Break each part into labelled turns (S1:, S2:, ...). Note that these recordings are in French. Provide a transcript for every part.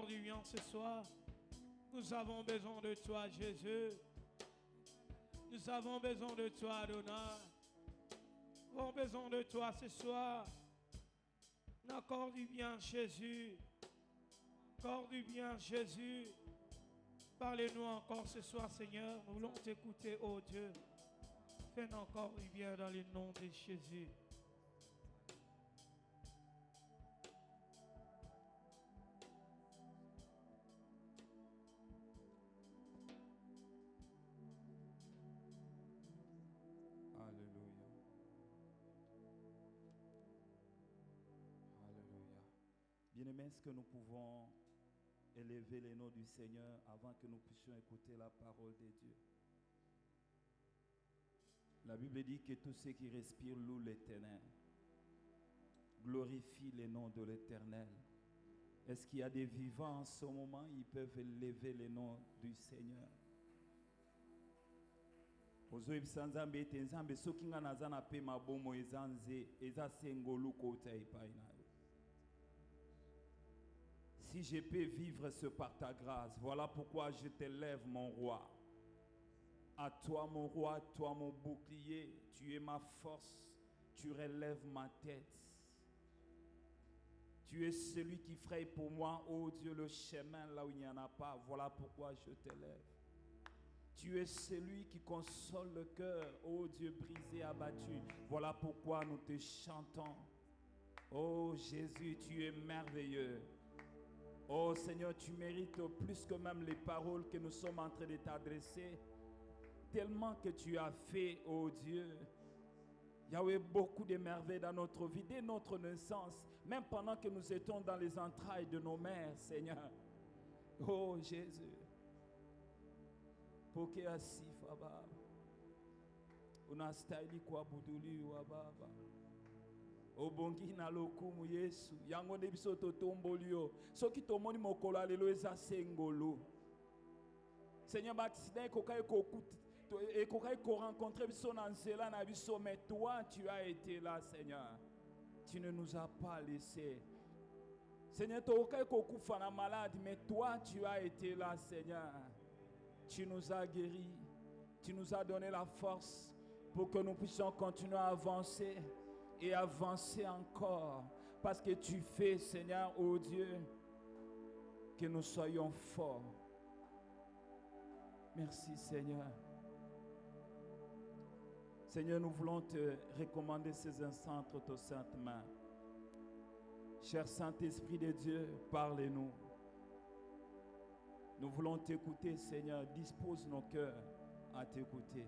S1: encore du bien ce soir. Nous avons besoin de toi, Jésus. Nous avons besoin de toi, Adonai. Nous avons besoin de toi ce soir. Encore du bien, Jésus. Encore du bien, Jésus. Parlez-nous encore ce soir, Seigneur. Nous voulons t'écouter, oh Dieu. Fais-nous encore du bien dans le nom de Jésus.
S2: Alléluia. Alléluia. Bien-aimés, est-ce que nous pouvons élever les noms du Seigneur avant que nous puissions écouter la parole de Dieu? La Bible dit que tous ceux qui respirent louent l'Éternel, glorifient les noms de l'Éternel. Est-ce qu'il y a des vivants en ce moment? Ils peuvent élever les noms du Seigneur. Si je peux vivre ce par ta grâce, voilà pourquoi je t'élève, mon roi. À toi, mon roi, toi, mon bouclier, tu es ma force, tu relèves ma tête. Tu es celui qui fraye pour moi, ô Dieu, le chemin là où il n'y en a pas. Voilà pourquoi je t'élève. Tu es celui qui console le cœur, ô Dieu brisé, abattu. Voilà pourquoi nous te chantons. Ô Jésus, tu es merveilleux. Oh Seigneur, tu mérites plus que même les paroles que nous sommes en train de t'adresser. Tellement que tu as fait, oh Dieu. Il y a eu beaucoup de merveilles dans notre vie, dès notre naissance, même pendant que nous étions dans les entrailles de nos mères, Seigneur. Oh Jésus. Poke asifa baba. Unastahili kuabuduliwa baba. Obongi na lokumu Yesu. Yango de biso totombolio. Soki tomoni mokolo alelo eza sengolo. Seigneur, accident kokai kokuta. Et qu'on rencontre mais toi tu as été là, Seigneur. Tu ne nous as pas laissés. Seigneur, tu es malade, mais toi tu as été là, Seigneur. Tu nous as guéris. Tu nous as donné la force pour que nous puissions continuer à avancer et avancer encore. Parce que tu fais, Seigneur, oh Dieu, que nous soyons forts. Merci, Seigneur. Seigneur, nous voulons te recommander ces instants entre tes saintes mains. Cher Saint-Esprit de Dieu, parlez-nous. Nous voulons t'écouter, Seigneur. Dispose nos cœurs à t'écouter.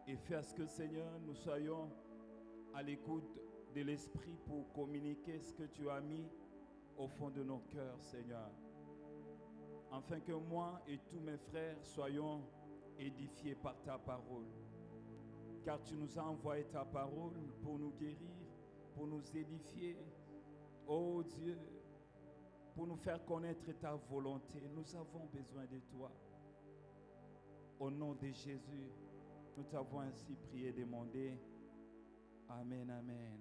S2: Et fais à ce que, Seigneur, nous soyons à l'écoute de l'Esprit pour communiquer ce que tu as mis au fond de nos cœurs, Seigneur. Afin que moi et tous mes frères soyons édifiés par ta parole. Car tu nous as envoyé ta parole pour nous guérir, pour nous édifier. Oh Dieu, pour nous faire connaître ta volonté. Nous avons besoin de toi. Au nom de Jésus, nous t'avons ainsi prié et demandé. Amen, amen.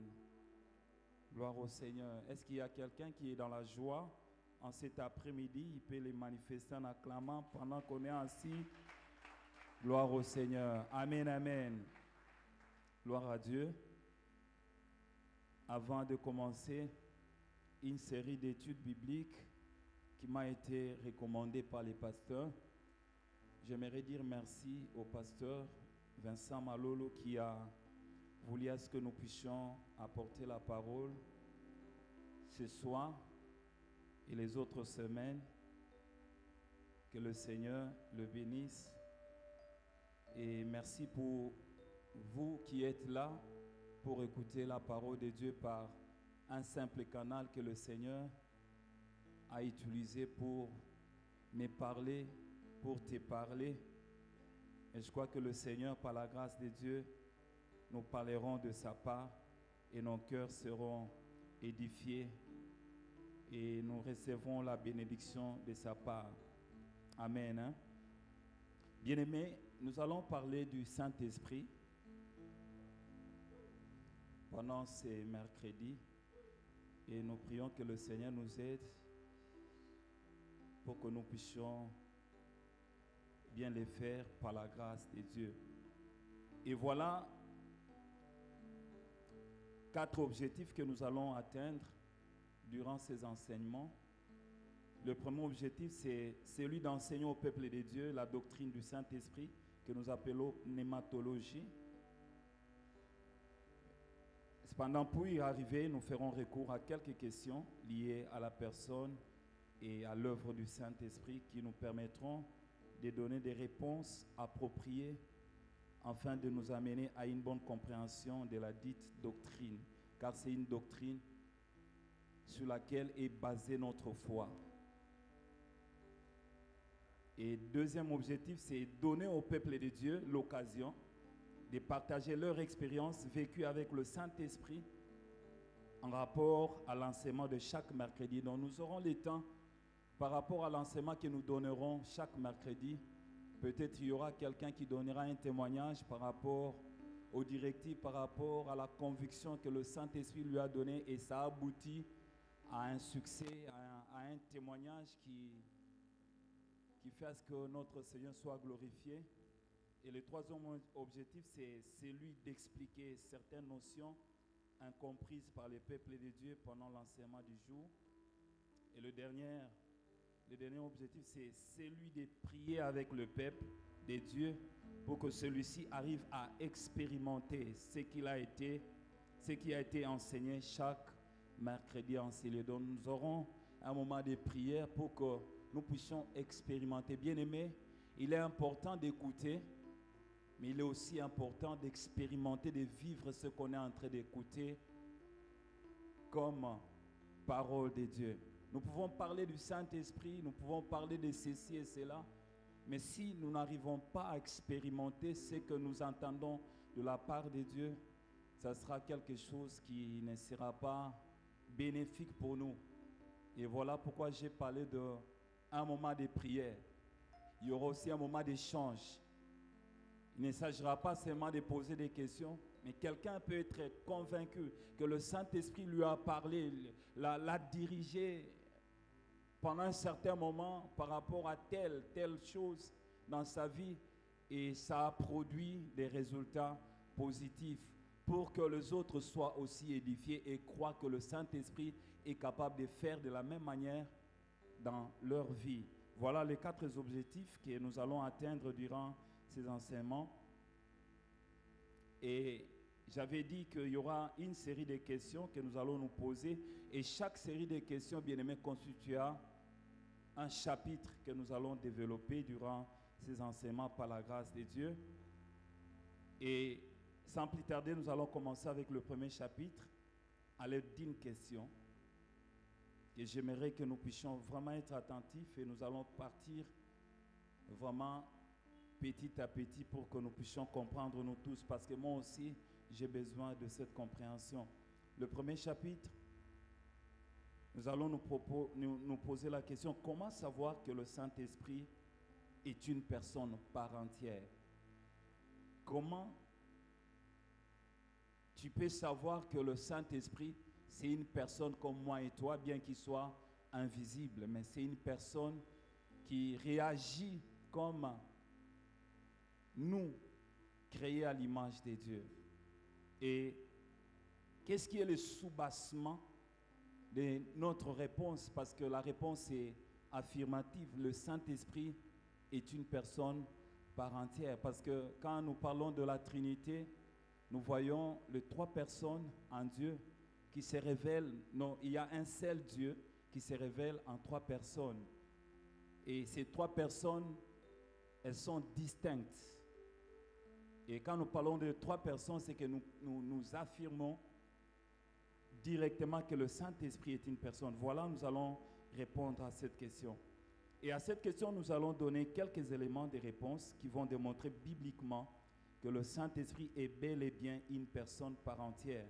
S2: Gloire au Seigneur. Est-ce qu'il y a quelqu'un qui est dans la joie en cet après-midi? Il peut les manifester en acclamant pendant qu'on est ainsi. Gloire au Seigneur. Amen, amen. Gloire à Dieu. Avant de commencer une série d'études bibliques qui m'a été recommandée par les pasteurs, j'aimerais dire merci au pasteur Vincent Malolo qui a voulu à ce que nous puissions apporter la parole ce soir et les autres semaines. Que le Seigneur le bénisse. Et merci pour vous qui êtes là pour écouter la parole de Dieu par un simple canal que le Seigneur a utilisé pour me parler, pour te parler. Et je crois que le Seigneur, par la grâce de Dieu, nous parlerons de sa part et nos cœurs seront édifiés et nous recevrons la bénédiction de sa part. Amen. Hein? Bien-aimés, nous allons parler du Saint-Esprit pendant ces mercredis. Et nous prions que le Seigneur nous aide pour que nous puissions bien les faire par la grâce de Dieu. Et voilà 4 objectifs que nous allons atteindre durant ces enseignements. Le premier objectif, c'est celui d'enseigner au peuple de Dieu la doctrine du Saint-Esprit que nous appelons pneumatologie. Cependant, pour y arriver, nous ferons recours à quelques questions liées à la personne et à l'œuvre du Saint-Esprit qui nous permettront de donner des réponses appropriées afin de nous amener à une bonne compréhension de la dite doctrine, car c'est une doctrine sur laquelle est basée notre foi. Et deuxième objectif, c'est donner au peuple de Dieu l'occasion de partager leur expérience vécue avec le Saint-Esprit en rapport à l'enseignement de chaque mercredi. Donc nous aurons le temps, par rapport à l'enseignement que nous donnerons chaque mercredi, peut-être il y aura quelqu'un qui donnera un témoignage par rapport aux directives, par rapport à la conviction que le Saint-Esprit lui a donnée, et ça aboutit à un succès, à un témoignage qui fait à ce que notre Seigneur soit glorifié. Et le troisième objectif, c'est celui d'expliquer certaines notions incomprises par le peuple de Dieu pendant l'enseignement du jour. Et le dernier objectif, c'est celui de prier avec le peuple de Dieu pour que celui-ci arrive à expérimenter ce qui a été enseigné chaque mercredi en Syrie. Donc nous aurons un moment de prière pour que nous puissions expérimenter. Bien-aimés, il est important d'écouter, mais il est aussi important d'expérimenter, de vivre ce qu'on est en train d'écouter comme parole de Dieu. Nous pouvons parler du Saint-Esprit, nous pouvons parler de ceci et cela, mais si nous n'arrivons pas à expérimenter ce que nous entendons de la part de Dieu, ça sera quelque chose qui ne sera pas bénéfique pour nous. Et voilà pourquoi j'ai parlé d'un moment de prière. Il y aura aussi un moment d'échange. Il ne s'agira pas seulement de poser des questions, mais quelqu'un peut être convaincu que le Saint-Esprit lui a parlé, l'a dirigé pendant un certain moment par rapport à telle chose dans sa vie, et ça a produit des résultats positifs pour que les autres soient aussi édifiés et croient que le Saint-Esprit est capable de faire de la même manière dans leur vie. Voilà les 4 objectifs que nous allons atteindre durant ces enseignements. Et j'avais dit qu'il y aura une série de questions que nous allons nous poser, et chaque série de questions, bien aimés, constituera un chapitre que nous allons développer durant ces enseignements par la grâce de Dieu. Et sans plus tarder, nous allons commencer avec le premier chapitre à l'aide d'une question. Et j'aimerais que nous puissions vraiment être attentifs, et nous allons partir vraiment petit à petit pour que nous puissions comprendre nous tous, parce que moi aussi, j'ai besoin de cette compréhension. Le premier chapitre, nous allons nous poser la question: comment savoir que le Saint-Esprit est une personne par entière? Comment tu peux savoir que le Saint-Esprit, c'est une personne comme moi et toi, bien qu'il soit invisible, mais c'est une personne qui réagit comme nous, créés à l'image de Dieu. Et qu'est-ce qui est le soubassement de notre réponse? Parce que la réponse est affirmative. Le Saint-Esprit est une personne par entière. Parce que quand nous parlons de la Trinité, nous voyons les 3 personnes en Dieu qui se révèlent. Non, il y a un seul Dieu qui se révèle en 3 personnes. Et ces 3 personnes, elles sont distinctes. Et quand nous parlons de 3 personnes, c'est que nous affirmons directement que le Saint-Esprit est une personne. Voilà, nous allons répondre à cette question. Et à cette question, nous allons donner quelques éléments de réponse qui vont démontrer bibliquement que le Saint-Esprit est bel et bien une personne par entière.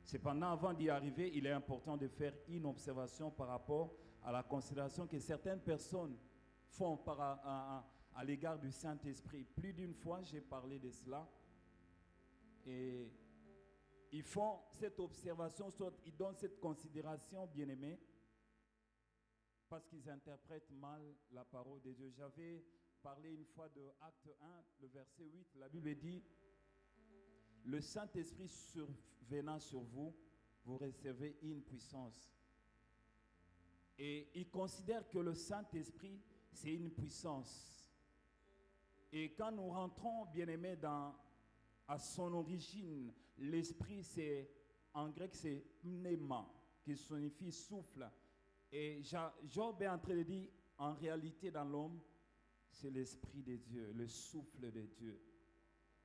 S2: Cependant, avant d'y arriver, il est important de faire une observation par rapport à la considération que certaines personnes font à l'égard du Saint-Esprit. Plus d'une fois, j'ai parlé de cela. Et ils font cette observation, soit ils donnent cette considération, bien-aimés, parce qu'ils interprètent mal la parole de Dieu. J'avais parlé une fois de Acte 1, le verset 8. La Bible dit, le Saint-Esprit survenant sur vous, vous recevez une puissance. Et ils considèrent que le Saint-Esprit, c'est une puissance. Et quand nous rentrons, bien-aimés, à son origine, l'esprit, en grec, c'est pneuma, qui signifie souffle. Et Job est en train de dire, en réalité, dans l'homme, c'est l'esprit de Dieu, le souffle de Dieu.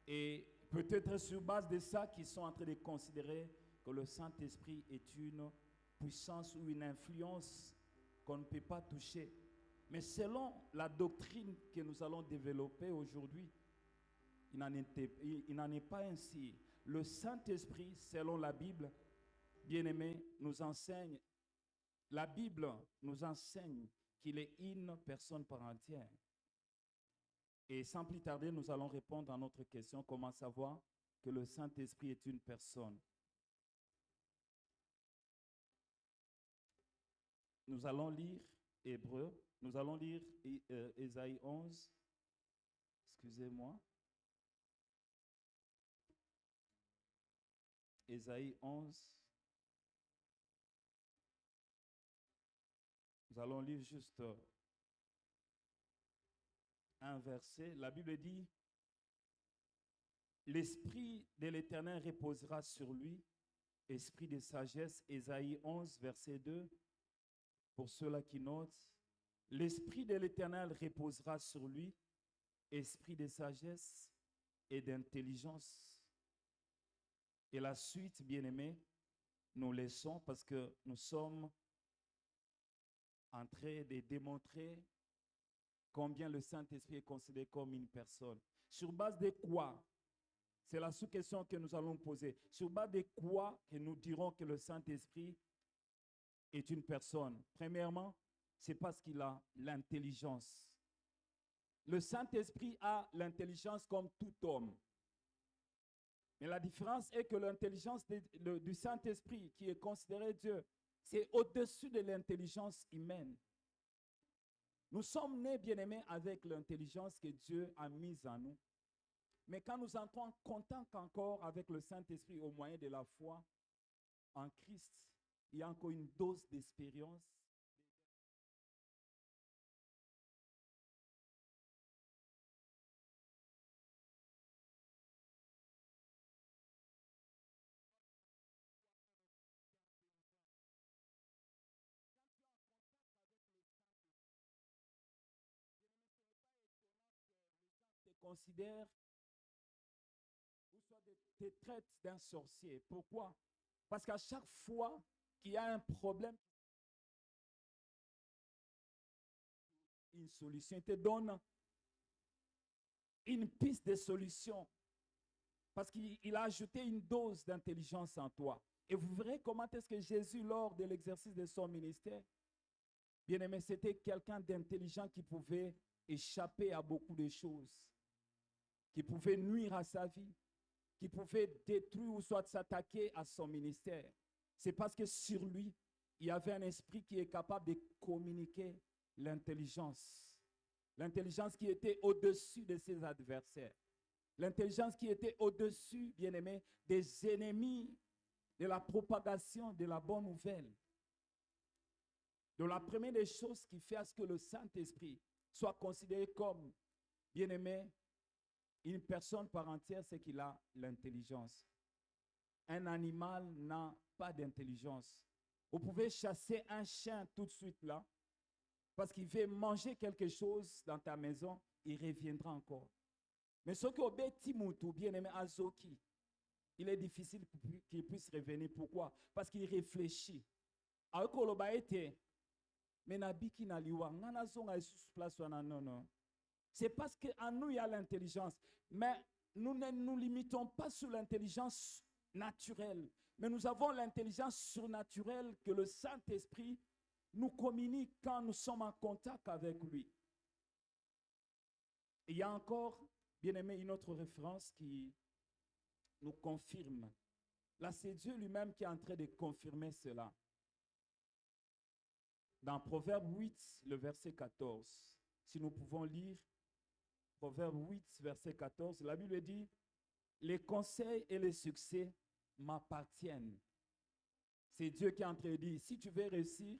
S2: Et peut-être sur base de ça, qu'ils sont en train de considérer que le Saint-Esprit est une puissance ou une influence qu'on ne peut pas toucher. Mais selon la doctrine que nous allons développer aujourd'hui, il n'en est pas ainsi. Le Saint-Esprit, selon la Bible, bien-aimé, nous enseigne, la Bible nous enseigne qu'il est une personne par entière. Et sans plus tarder, nous allons répondre à notre question, comment savoir que le Saint-Esprit est une personne. Nous allons lire Hébreux, nous allons lire Ésaïe 11, excusez-moi. Ésaïe 11. Nous allons lire juste un verset. La Bible dit, l'Esprit de l'Éternel reposera sur lui, esprit de sagesse. Ésaïe 11, verset 2. Pour ceux-là qui notent, l'Esprit de l'Éternel reposera sur lui, esprit de sagesse et d'intelligence. Et la suite, bien-aimés, nous laissons parce que nous sommes en train de démontrer combien le Saint-Esprit est considéré comme une personne. Sur base de quoi? C'est la sous-question que nous allons poser. Sur base de quoi que nous dirons que le Saint-Esprit est une personne? Premièrement, c'est parce qu'il a l'intelligence. Le Saint-Esprit a l'intelligence comme tout homme. Mais la différence est que l'intelligence du Saint-Esprit, qui est considéré Dieu, c'est au-dessus de l'intelligence humaine. Nous sommes nés, bien-aimés, avec l'intelligence que Dieu a mise en nous. Mais quand nous entrons en contact encore avec le Saint-Esprit au moyen de la foi en Christ, il y a encore une dose d'expérience. Considère ou soit te traite d'un sorcier. Pourquoi? Parce qu'à chaque fois qu'il y a un problème, une solution, il te donne une piste de solution. Parce qu'il a ajouté une dose d'intelligence en toi. Et vous verrez comment est-ce que Jésus, lors de l'exercice de son ministère, bien aimé, c'était quelqu'un d'intelligent qui pouvait échapper à beaucoup de choses, qui pouvait nuire à sa vie, qui pouvait détruire ou soit s'attaquer à son ministère. C'est parce que sur lui, il y avait un esprit qui est capable de communiquer l'intelligence. L'intelligence qui était au-dessus de ses adversaires. L'intelligence qui était au-dessus, bien aimé, des ennemis de la propagation de la bonne nouvelle. Donc la première des choses qui fait à ce que le Saint-Esprit soit considéré comme, bien aimé, une personne par entière, c'est qu'il a l'intelligence. Un animal n'a pas d'intelligence. Vous pouvez chasser un chien tout de suite là, parce qu'il veut manger quelque chose dans ta maison, il reviendra encore. Mais ce que Timoutou, bien aimé Azoki, il est difficile qu'il puisse revenir. Pourquoi? Parce qu'il réfléchit. Non. C'est parce qu'en nous, il y a l'intelligence. Mais nous ne nous limitons pas sur l'intelligence naturelle. Mais nous avons l'intelligence surnaturelle que le Saint-Esprit nous communique quand nous sommes en contact avec lui. Il y a encore, bien aimé, une autre référence qui nous confirme Là, c'est Dieu lui-même qui est en train de confirmer cela. Dans Proverbe 8, le verset 14, si nous pouvons lire Proverbe 8, verset 14, la Bible dit, « Les conseils et les succès m'appartiennent. » C'est Dieu qui est en train de dire, si tu veux réussir,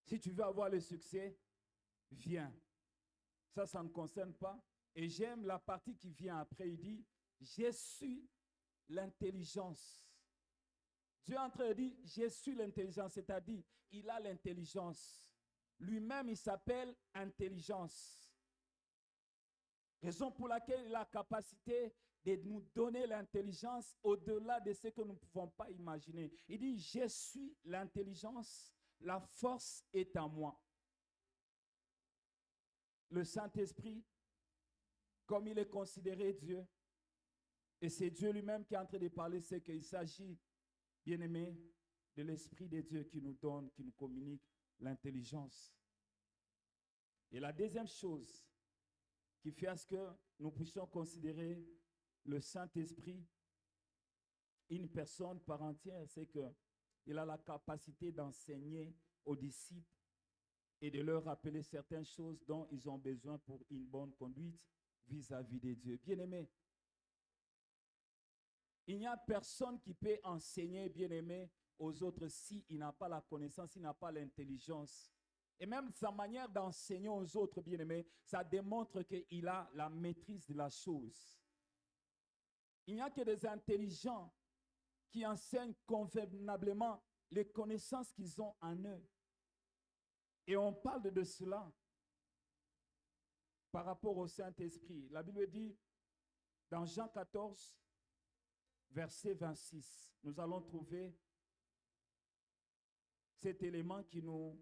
S2: si tu veux avoir le succès, viens. Ça ne concerne pas. Et j'aime la partie qui vient après, il dit, « J'ai su l'intelligence. » Dieu est en train de dire, « J'ai su l'intelligence », c'est-à-dire, il a l'intelligence. Lui-même, il s'appelle intelligence. Raison pour laquelle il a la capacité de nous donner l'intelligence au-delà de ce que nous ne pouvons pas imaginer. Il dit, je suis l'intelligence, la force est en moi. Le Saint-Esprit, comme il est considéré Dieu, et c'est Dieu lui-même qui est en train de parler, c'est qu'il s'agit, bien aimé, de l'Esprit de Dieu qui nous donne, qui nous communique l'intelligence. Et la deuxième chose qui fait à ce que nous puissions considérer le Saint-Esprit une personne par entière, c'est qu'il a la capacité d'enseigner aux disciples et de leur rappeler certaines choses dont ils ont besoin pour une bonne conduite vis-à-vis de Dieu. Bien-aimé, il n'y a personne qui peut enseigner, bien-aimé, aux autres s'il n'a pas la connaissance, s'il n'a pas l'intelligence. Et même sa manière d'enseigner aux autres, bien-aimés, ça démontre qu'il a la maîtrise de la chose. Il n'y a que des intelligents qui enseignent convenablement les connaissances qu'ils ont en eux. Et on parle de cela par rapport au Saint-Esprit. La Bible dit, dans Jean 14, verset 26, nous allons trouver cet élément qui nous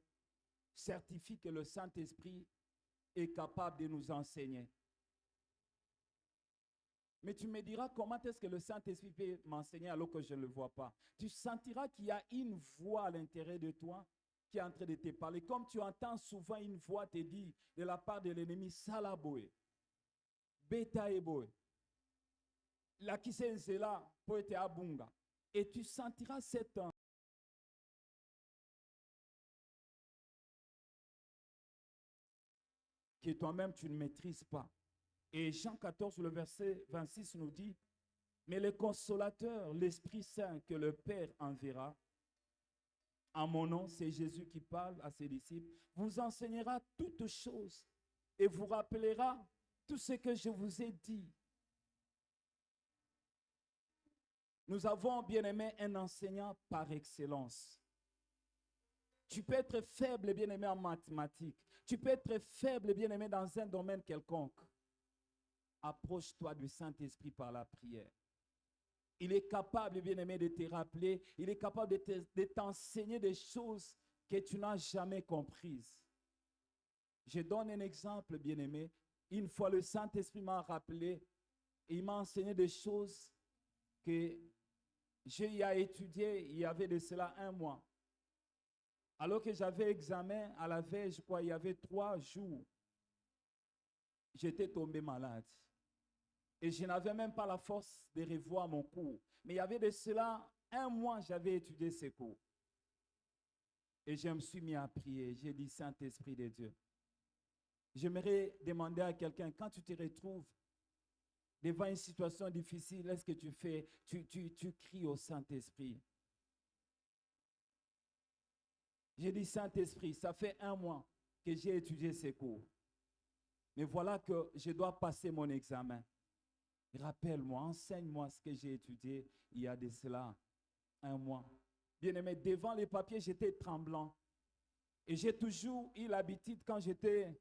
S2: certifie que le Saint-Esprit est capable de nous enseigner. Mais tu me diras, comment est-ce que le Saint-Esprit peut m'enseigner alors que je ne le vois pas? Tu sentiras qu'il y a une voix à l'intérieur de toi qui est en train de te parler. Comme tu entends souvent une voix te dire de la part de l'ennemi, Salaboé, Betaeboé, la Kisenzela, Poete Abunga. Et tu sentiras cette que toi-même tu ne maîtrises pas. Et Jean 14, le verset 26 nous dit, « Mais le consolateur, l'Esprit Saint que le Père enverra, en mon nom, c'est Jésus qui parle à ses disciples, vous enseignera toutes choses et vous rappellera tout ce que je vous ai dit. » Nous avons, bien aimé, un enseignant par excellence. Tu peux être faible, bien aimé, en mathématiques. Tu peux être faible, bien aimé, dans un domaine quelconque. Approche-toi du Saint-Esprit par la prière. Il est capable, bien aimé, de te rappeler. Il est capable de t'enseigner des choses que tu n'as jamais comprises. Je donne un exemple, bien aimé. Une fois, le Saint-Esprit m'a rappelé et il m'a enseigné des choses que j'ai étudiées il y avait de cela 1 mois. Alors que j'avais examen à la veille, je crois, il y avait 3 jours, j'étais tombé malade. Et je n'avais même pas la force de revoir mon cours. Mais il y avait de cela 1 mois, j'avais étudié ces cours. Et je me suis mis à prier. J'ai dit, Saint-Esprit de Dieu, j'aimerais demander à quelqu'un, quand tu te retrouves devant une situation difficile, est-ce que tu fais, tu cries au Saint-Esprit? J'ai dit, Saint-Esprit, ça fait 1 mois que j'ai étudié ces cours. Mais voilà que je dois passer mon examen. Rappelle-moi, enseigne-moi ce que j'ai étudié il y a de cela 1 mois. Bien-aimé, devant les papiers, j'étais tremblant. Et j'ai toujours eu l'habitude, quand j'étais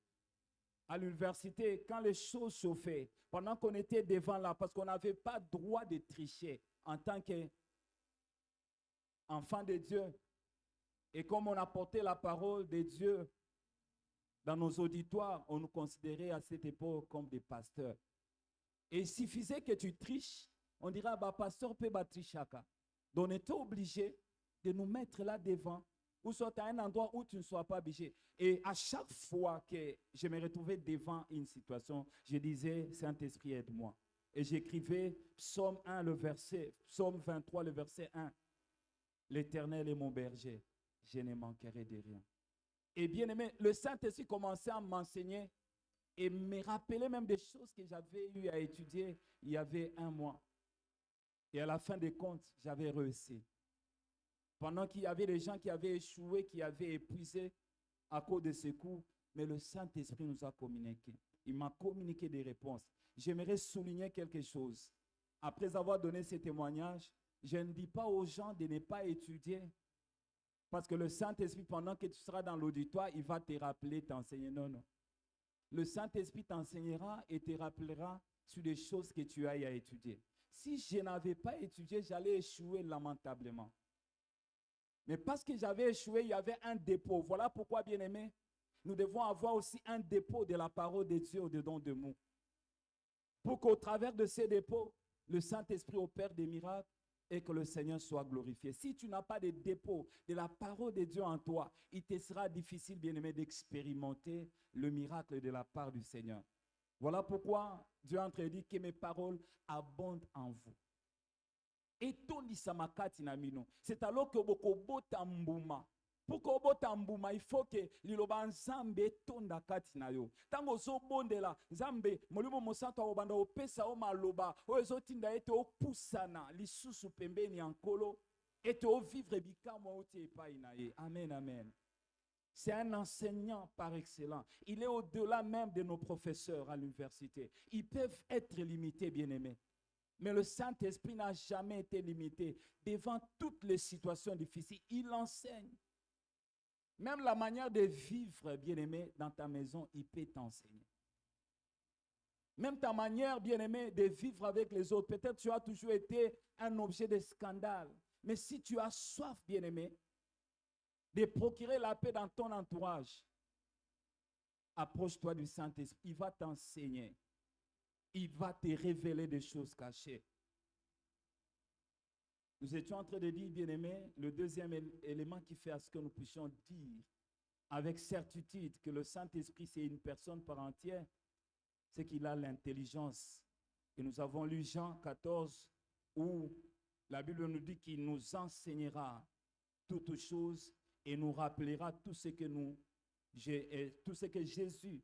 S2: à l'université, quand les choses chauffaient, pendant qu'on était devant là, parce qu'on n'avait pas droit de tricher en tant qu'enfant de Dieu. Et comme on apportait la parole de Dieu dans nos auditoires, on nous considérait à cette époque comme des pasteurs. Et il suffisait que tu triches, on dirait, bah, pasteur peut tricher. Donc on était obligé de nous mettre là devant, ou soit à un endroit où tu ne sois pas obligé. Et à chaque fois que je me retrouvais devant une situation, je disais, Saint-Esprit, aide-moi. Et j'écrivais Psaume 23, le verset 1. L'Éternel est mon berger, je ne manquerai de rien. Et bien aimé, le Saint-Esprit commençait à m'enseigner et me rappeler même des choses que j'avais eu à étudier il y avait un mois. Et à la fin des comptes, j'avais réussi. Pendant qu'il y avait des gens qui avaient échoué, qui avaient épuisé à cause de ces coups, mais le Saint-Esprit nous a communiqué. Il m'a communiqué des réponses. J'aimerais souligner quelque chose. Après avoir donné ces témoignages, je ne dis pas aux gens de ne pas étudier. Parce que le Saint-Esprit, pendant que tu seras dans l'auditoire, il va te rappeler, t'enseigner. Non, non. Le Saint-Esprit t'enseignera et te rappellera sur des choses que tu as à étudier. Si je n'avais pas étudié, j'allais échouer lamentablement. Mais parce que j'avais échoué, il y avait un dépôt. Voilà pourquoi, bien-aimés, nous devons avoir aussi un dépôt de la parole de Dieu au-dedans de nous. Pour qu'au travers de ces dépôts, le Saint-Esprit opère des miracles et que le Seigneur soit glorifié. Si tu n'as pas de dépôt de la parole de Dieu en toi, il te sera difficile, bien-aimé, d'expérimenter le miracle de la part du Seigneur. Voilà pourquoi Dieu a dit que mes paroles abondent en vous. C'est alors que pour que obota mbuma, il faut que liloba nzambe tonda kati na yo. Tango zo bondela nzambe molimo mosanto obanda opesa o maloba o ezotinda ete opusana lisusu pembeni ankolo ete o vivre bikamo oti epai na ye. Amen, amen. C'est un enseignant par excellence. Il est au-delà même de nos professeurs à l'université. Ils peuvent être limités, bien-aimés. Mais le Saint-Esprit n'a jamais été limité. Devant toutes les situations difficiles, il enseigne. Même la manière de vivre, bien-aimé, dans ta maison, il peut t'enseigner. Même ta manière, bien-aimé, de vivre avec les autres. Peut-être tu as toujours été un objet de scandale. Mais si tu as soif, bien-aimé, de procurer la paix dans ton entourage, approche-toi du Saint-Esprit. Il va t'enseigner. Il va te révéler des choses cachées. Nous étions en train de dire, bien-aimé, le deuxième élément qui fait à ce que nous puissions dire avec certitude que le Saint-Esprit, c'est une personne par entière, c'est qu'il a l'intelligence. Et nous avons lu Jean 14, où la Bible nous dit qu'il nous enseignera toutes choses et nous rappellera tout ce que Jésus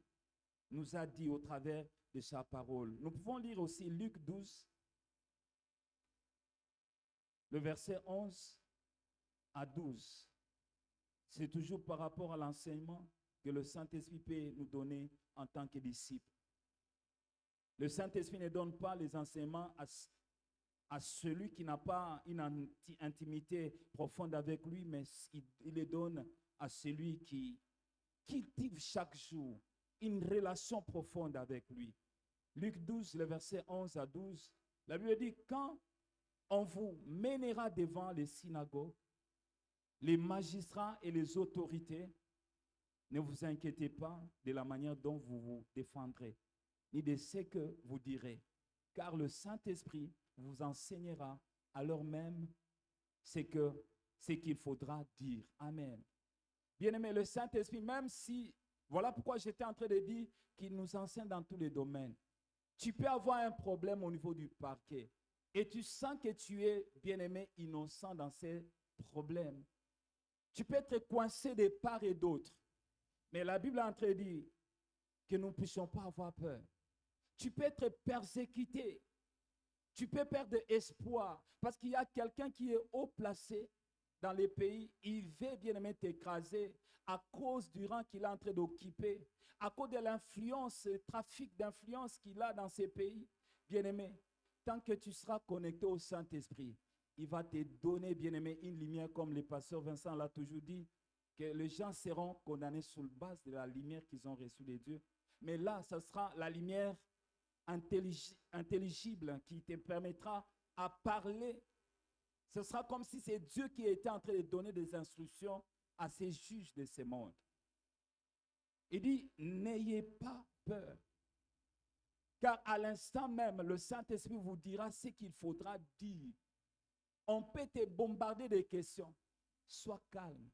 S2: nous a dit au travers de sa parole. Nous pouvons lire aussi Luc 12, le verset 11 à 12. C'est toujours par rapport à l'enseignement que le Saint-Esprit peut nous donner en tant que disciples. Le Saint-Esprit ne donne pas les enseignements à celui qui n'a pas une intimité profonde avec lui, mais il les donne à celui qui cultive chaque jour une relation profonde avec lui. Luc 12, le verset 11 à 12, la Bible dit, quand on vous mènera devant les synagogues, les magistrats et les autorités, ne vous inquiétez pas de la manière dont vous vous défendrez, ni de ce que vous direz, car le Saint-Esprit vous enseignera alors même ce qu'il faudra dire. Amen. Bien-aimé, le Saint-Esprit, même si, voilà pourquoi j'étais en train de dire qu'il nous enseigne dans tous les domaines. Tu peux avoir un problème au niveau du parquet et tu sens que tu es, bien-aimé, innocent dans ces problèmes. Tu peux être coincé de part et d'autre. Mais la Bible est en train de dire que nous ne puissions pas avoir peur. Tu peux être persécuté. Tu peux perdre espoir parce qu'il y a quelqu'un qui est haut placé dans les pays. Il veut, bien-aimé, t'écraser à cause du rang qu'il est en train d'occuper, à cause de l'influence, le trafic d'influence qu'il a dans ces pays. Bien-aimé, tant que tu seras connecté au Saint-Esprit, il va te donner, bien-aimé, une lumière, comme le pasteur Vincent l'a toujours dit, que les gens seront condamnés sur la base de la lumière qu'ils ont reçue de Dieu. Mais là, ce sera la lumière intelligible qui te permettra à parler. Ce sera comme si c'est Dieu qui était en train de donner des instructions à ces juges de ce monde. Il dit, n'ayez pas peur. Car à l'instant même, le Saint-Esprit vous dira ce qu'il faudra dire. On peut te bombarder de questions. Sois calme,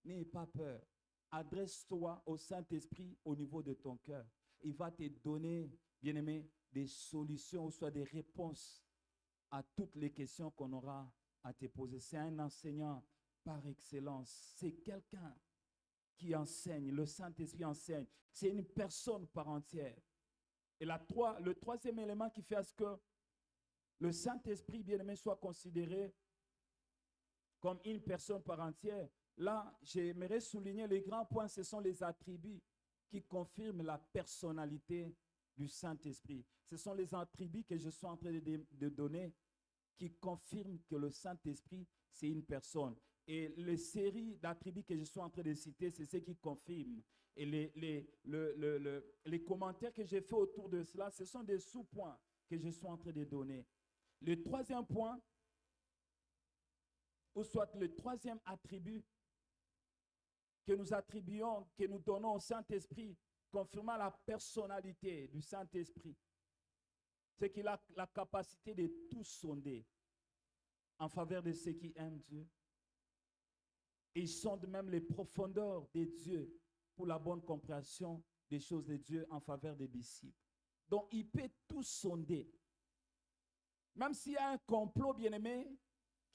S2: n'ayez pas peur. Adresse-toi au Saint-Esprit au niveau de ton cœur. Il va te donner, bien-aimé, des solutions ou soit des réponses à toutes les questions qu'on aura à te poser. C'est un enseignant par excellence. C'est quelqu'un qui enseigne. Le Saint-Esprit enseigne. C'est une personne par entière. Et le troisième élément qui fait à ce que le Saint-Esprit bien-aimé soit considéré comme une personne par entière, là, j'aimerais souligner les grands points, ce sont les attributs qui confirment la personnalité du Saint-Esprit. Ce sont les attributs que je suis en train de donner qui confirment que le Saint-Esprit, c'est une personne. Et les séries d'attributs que je suis en train de citer, c'est ce qui confirment. Et les commentaires que j'ai faits autour de cela, ce sont des sous-points que je suis en train de donner. Le troisième point, ou soit le troisième attribut que nous attribuons, que nous donnons au Saint-Esprit, confirmant la personnalité du Saint-Esprit, c'est qu'il a la capacité de tout sonder en faveur de ceux qui aiment Dieu. Et il sonde même les profondeurs de Dieu pour la bonne compréhension des choses de Dieu en faveur des disciples. Donc, il peut tout sonder. Même s'il y a un complot, bien-aimé,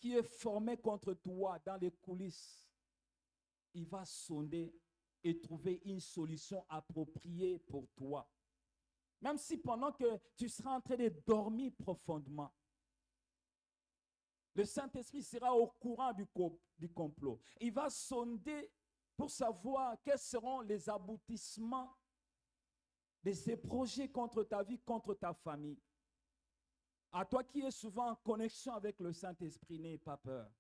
S2: qui est formé contre toi dans les coulisses, il va sonder et trouver une solution appropriée pour toi. Même si pendant que tu seras en train de dormir profondément, le Saint-Esprit sera au courant du complot. Il va sonder pour savoir quels seront les aboutissements de ces projets contre ta vie, contre ta famille. À toi qui es souvent en connexion avec le Saint-Esprit, n'aie pas peur.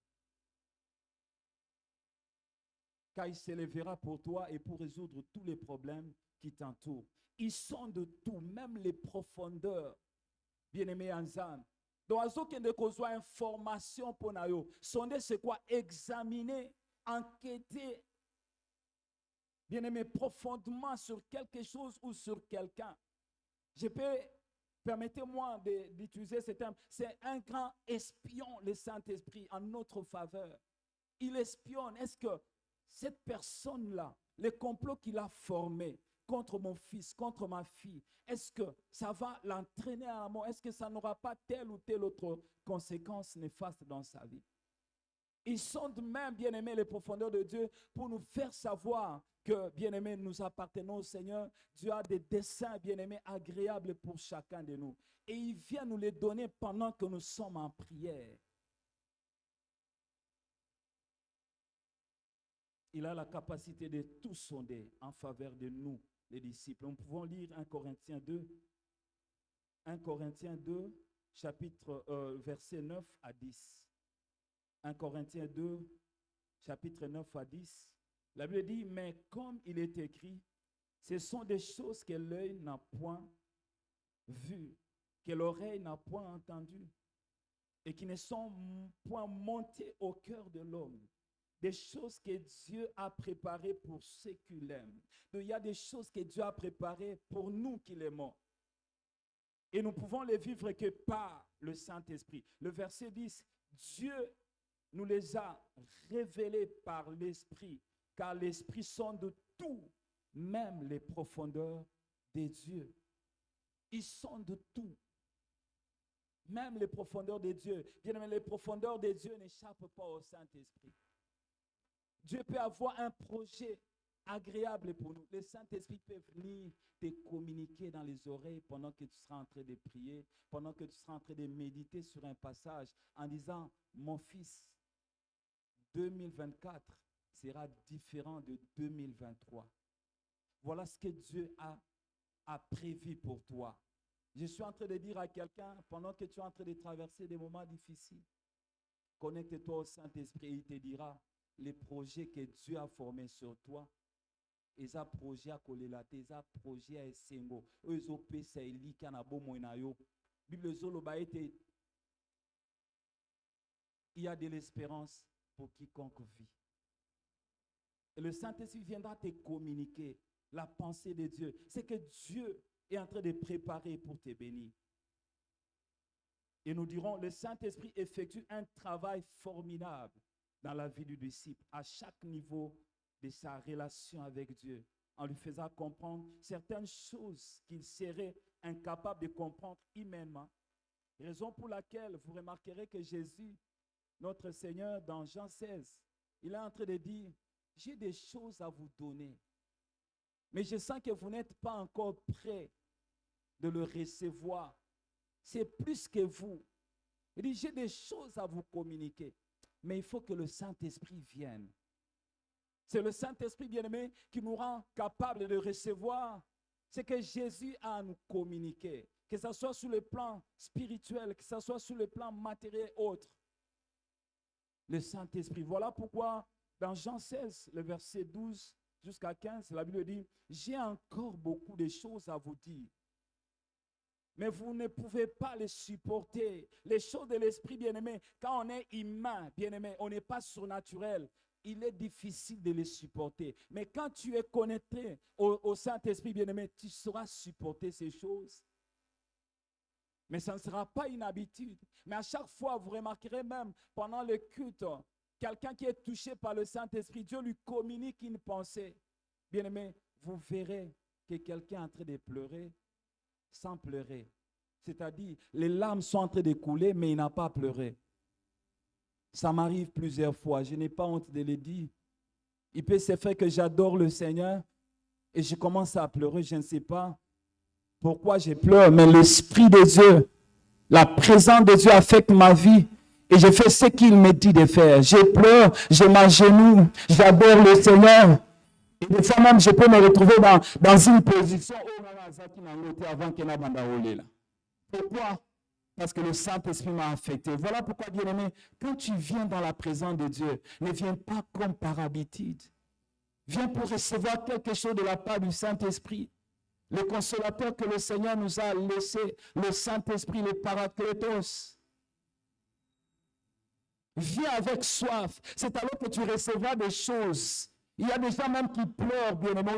S2: Car il s'élèvera pour toi et pour résoudre tous les problèmes qui t'entourent. Ils sont de tout, même les profondeurs, bien-aimés en âme. Donc, à ce qu'il y ait information pour nous, sonder c'est quoi? Examiner, enquêter, bien-aimé, profondément sur quelque chose ou sur quelqu'un. Permettez-moi d'utiliser ce terme, c'est un grand espion, le Saint-Esprit, en notre faveur. Il espionne. Est-ce que cette personne-là, le complot qu'il a formé contre mon fils, contre ma fille, est-ce que ça va l'entraîner à la mort? Est-ce que ça n'aura pas telle ou telle autre conséquence néfaste dans sa vie? Ils sondent même, bien-aimés, les profondeurs de Dieu pour nous faire savoir que, bien-aimés, nous appartenons au Seigneur. Dieu a des desseins, bien-aimés, agréables pour chacun de nous. Et il vient nous les donner pendant que nous sommes en prière. Il a la capacité de tout sonder en faveur de nous, les disciples. Nous pouvons lire 1 Corinthiens 2. 1 Corinthiens 2, verset 9 à 10. 1 Corinthiens 2, chapitre 9 à 10. La Bible dit, mais comme il est écrit, ce sont des choses que l'œil n'a point vues, que l'oreille n'a point entendues, et qui ne sont point montées au cœur de l'homme. Des choses que Dieu a préparées pour ceux qui l'aiment. Donc, il y a des choses que Dieu a préparées pour nous qui l'aimons. Et nous pouvons les vivre que par le Saint-Esprit. Le verset 10, Dieu nous les a révélés par l'Esprit, car l'Esprit sonde tout, même les profondeurs des dieux. Il sonde tout, même les profondeurs des dieux. Bien aimé, les profondeurs des dieux n'échappent pas au Saint-Esprit. Dieu peut avoir un projet agréable pour nous. Le Saint-Esprit peut venir te communiquer dans les oreilles pendant que tu seras en train de prier, pendant que tu seras en train de méditer sur un passage en disant, mon fils, 2024 sera différent de 2023. Voilà ce que Dieu a prévu pour toi. Je suis en train de dire à quelqu'un, pendant que tu es en train de traverser des moments difficiles, connecte-toi au Saint-Esprit et il te dira les projets que Dieu a formés sur toi. Ils ont projet à Kolelate, ils ont projet à Essengo, ils ont pesa elika na bomo na yo. Bible zolo ba été. Il y a de l'espérance pour quiconque vit. Et le Saint-Esprit viendra te communiquer la pensée de Dieu. C'est que Dieu est en train de préparer pour te bénir. Et nous dirons, le Saint-Esprit effectue un travail formidable dans la vie du disciple, à chaque niveau de sa relation avec Dieu, en lui faisant comprendre certaines choses qu'il serait incapables de comprendre humainement. Raison pour laquelle vous remarquerez que Jésus, notre Seigneur, dans Jean 16, il est en train de dire, j'ai des choses à vous donner. Mais je sens que vous n'êtes pas encore prêts de le recevoir. C'est plus que vous. Il dit, j'ai des choses à vous communiquer. Mais il faut que le Saint-Esprit vienne. C'est le Saint-Esprit bien-aimé qui nous rend capables de recevoir ce que Jésus a à nous communiquer. Que ce soit sur le plan spirituel, que ce soit sur le plan matériel et autre. Le Saint-Esprit. Voilà pourquoi dans Jean 16, le verset 12 jusqu'à 15, la Bible dit, j'ai encore beaucoup de choses à vous dire. Mais vous ne pouvez pas les supporter. Les choses de l'esprit, bien-aimé, quand on est humain, bien-aimé, on n'est pas surnaturel. Il est difficile de les supporter. Mais quand tu es connecté au Saint-Esprit, bien-aimé, tu sauras supporter ces choses. Mais ça ne sera pas une habitude. Mais à chaque fois, vous remarquerez même pendant le culte, quelqu'un qui est touché par le Saint-Esprit, Dieu lui communique une pensée. Bien-aimé, vous verrez que quelqu'un est en train de pleurer sans pleurer. C'est-à-dire, les larmes sont en train de couler, mais il n'a pas pleuré. Ça m'arrive plusieurs fois. Je n'ai pas honte de le dire. Il peut se faire que j'adore le Seigneur et je commence à pleurer. Je ne sais pas pourquoi je pleure, mais l'Esprit de Dieu, la présence de Dieu affecte ma vie et je fais ce qu'il me dit de faire. Je pleure, je m'agenouille, j'adore le Seigneur. Et des fois même, je peux me retrouver dans une position avant que la bande roule là. Pourquoi? Parce que le Saint-Esprit m'a affecté. Voilà pourquoi, bien-aimé, quand tu viens dans la présence de Dieu, ne viens pas comme par habitude. Viens pour recevoir quelque chose de la part du Saint-Esprit. Le consolateur que le Seigneur nous a laissé, le Saint-Esprit, le Paraclétos. Viens avec soif. C'est alors que tu recevras des choses. Il y a des gens même qui pleurent, bien aimé.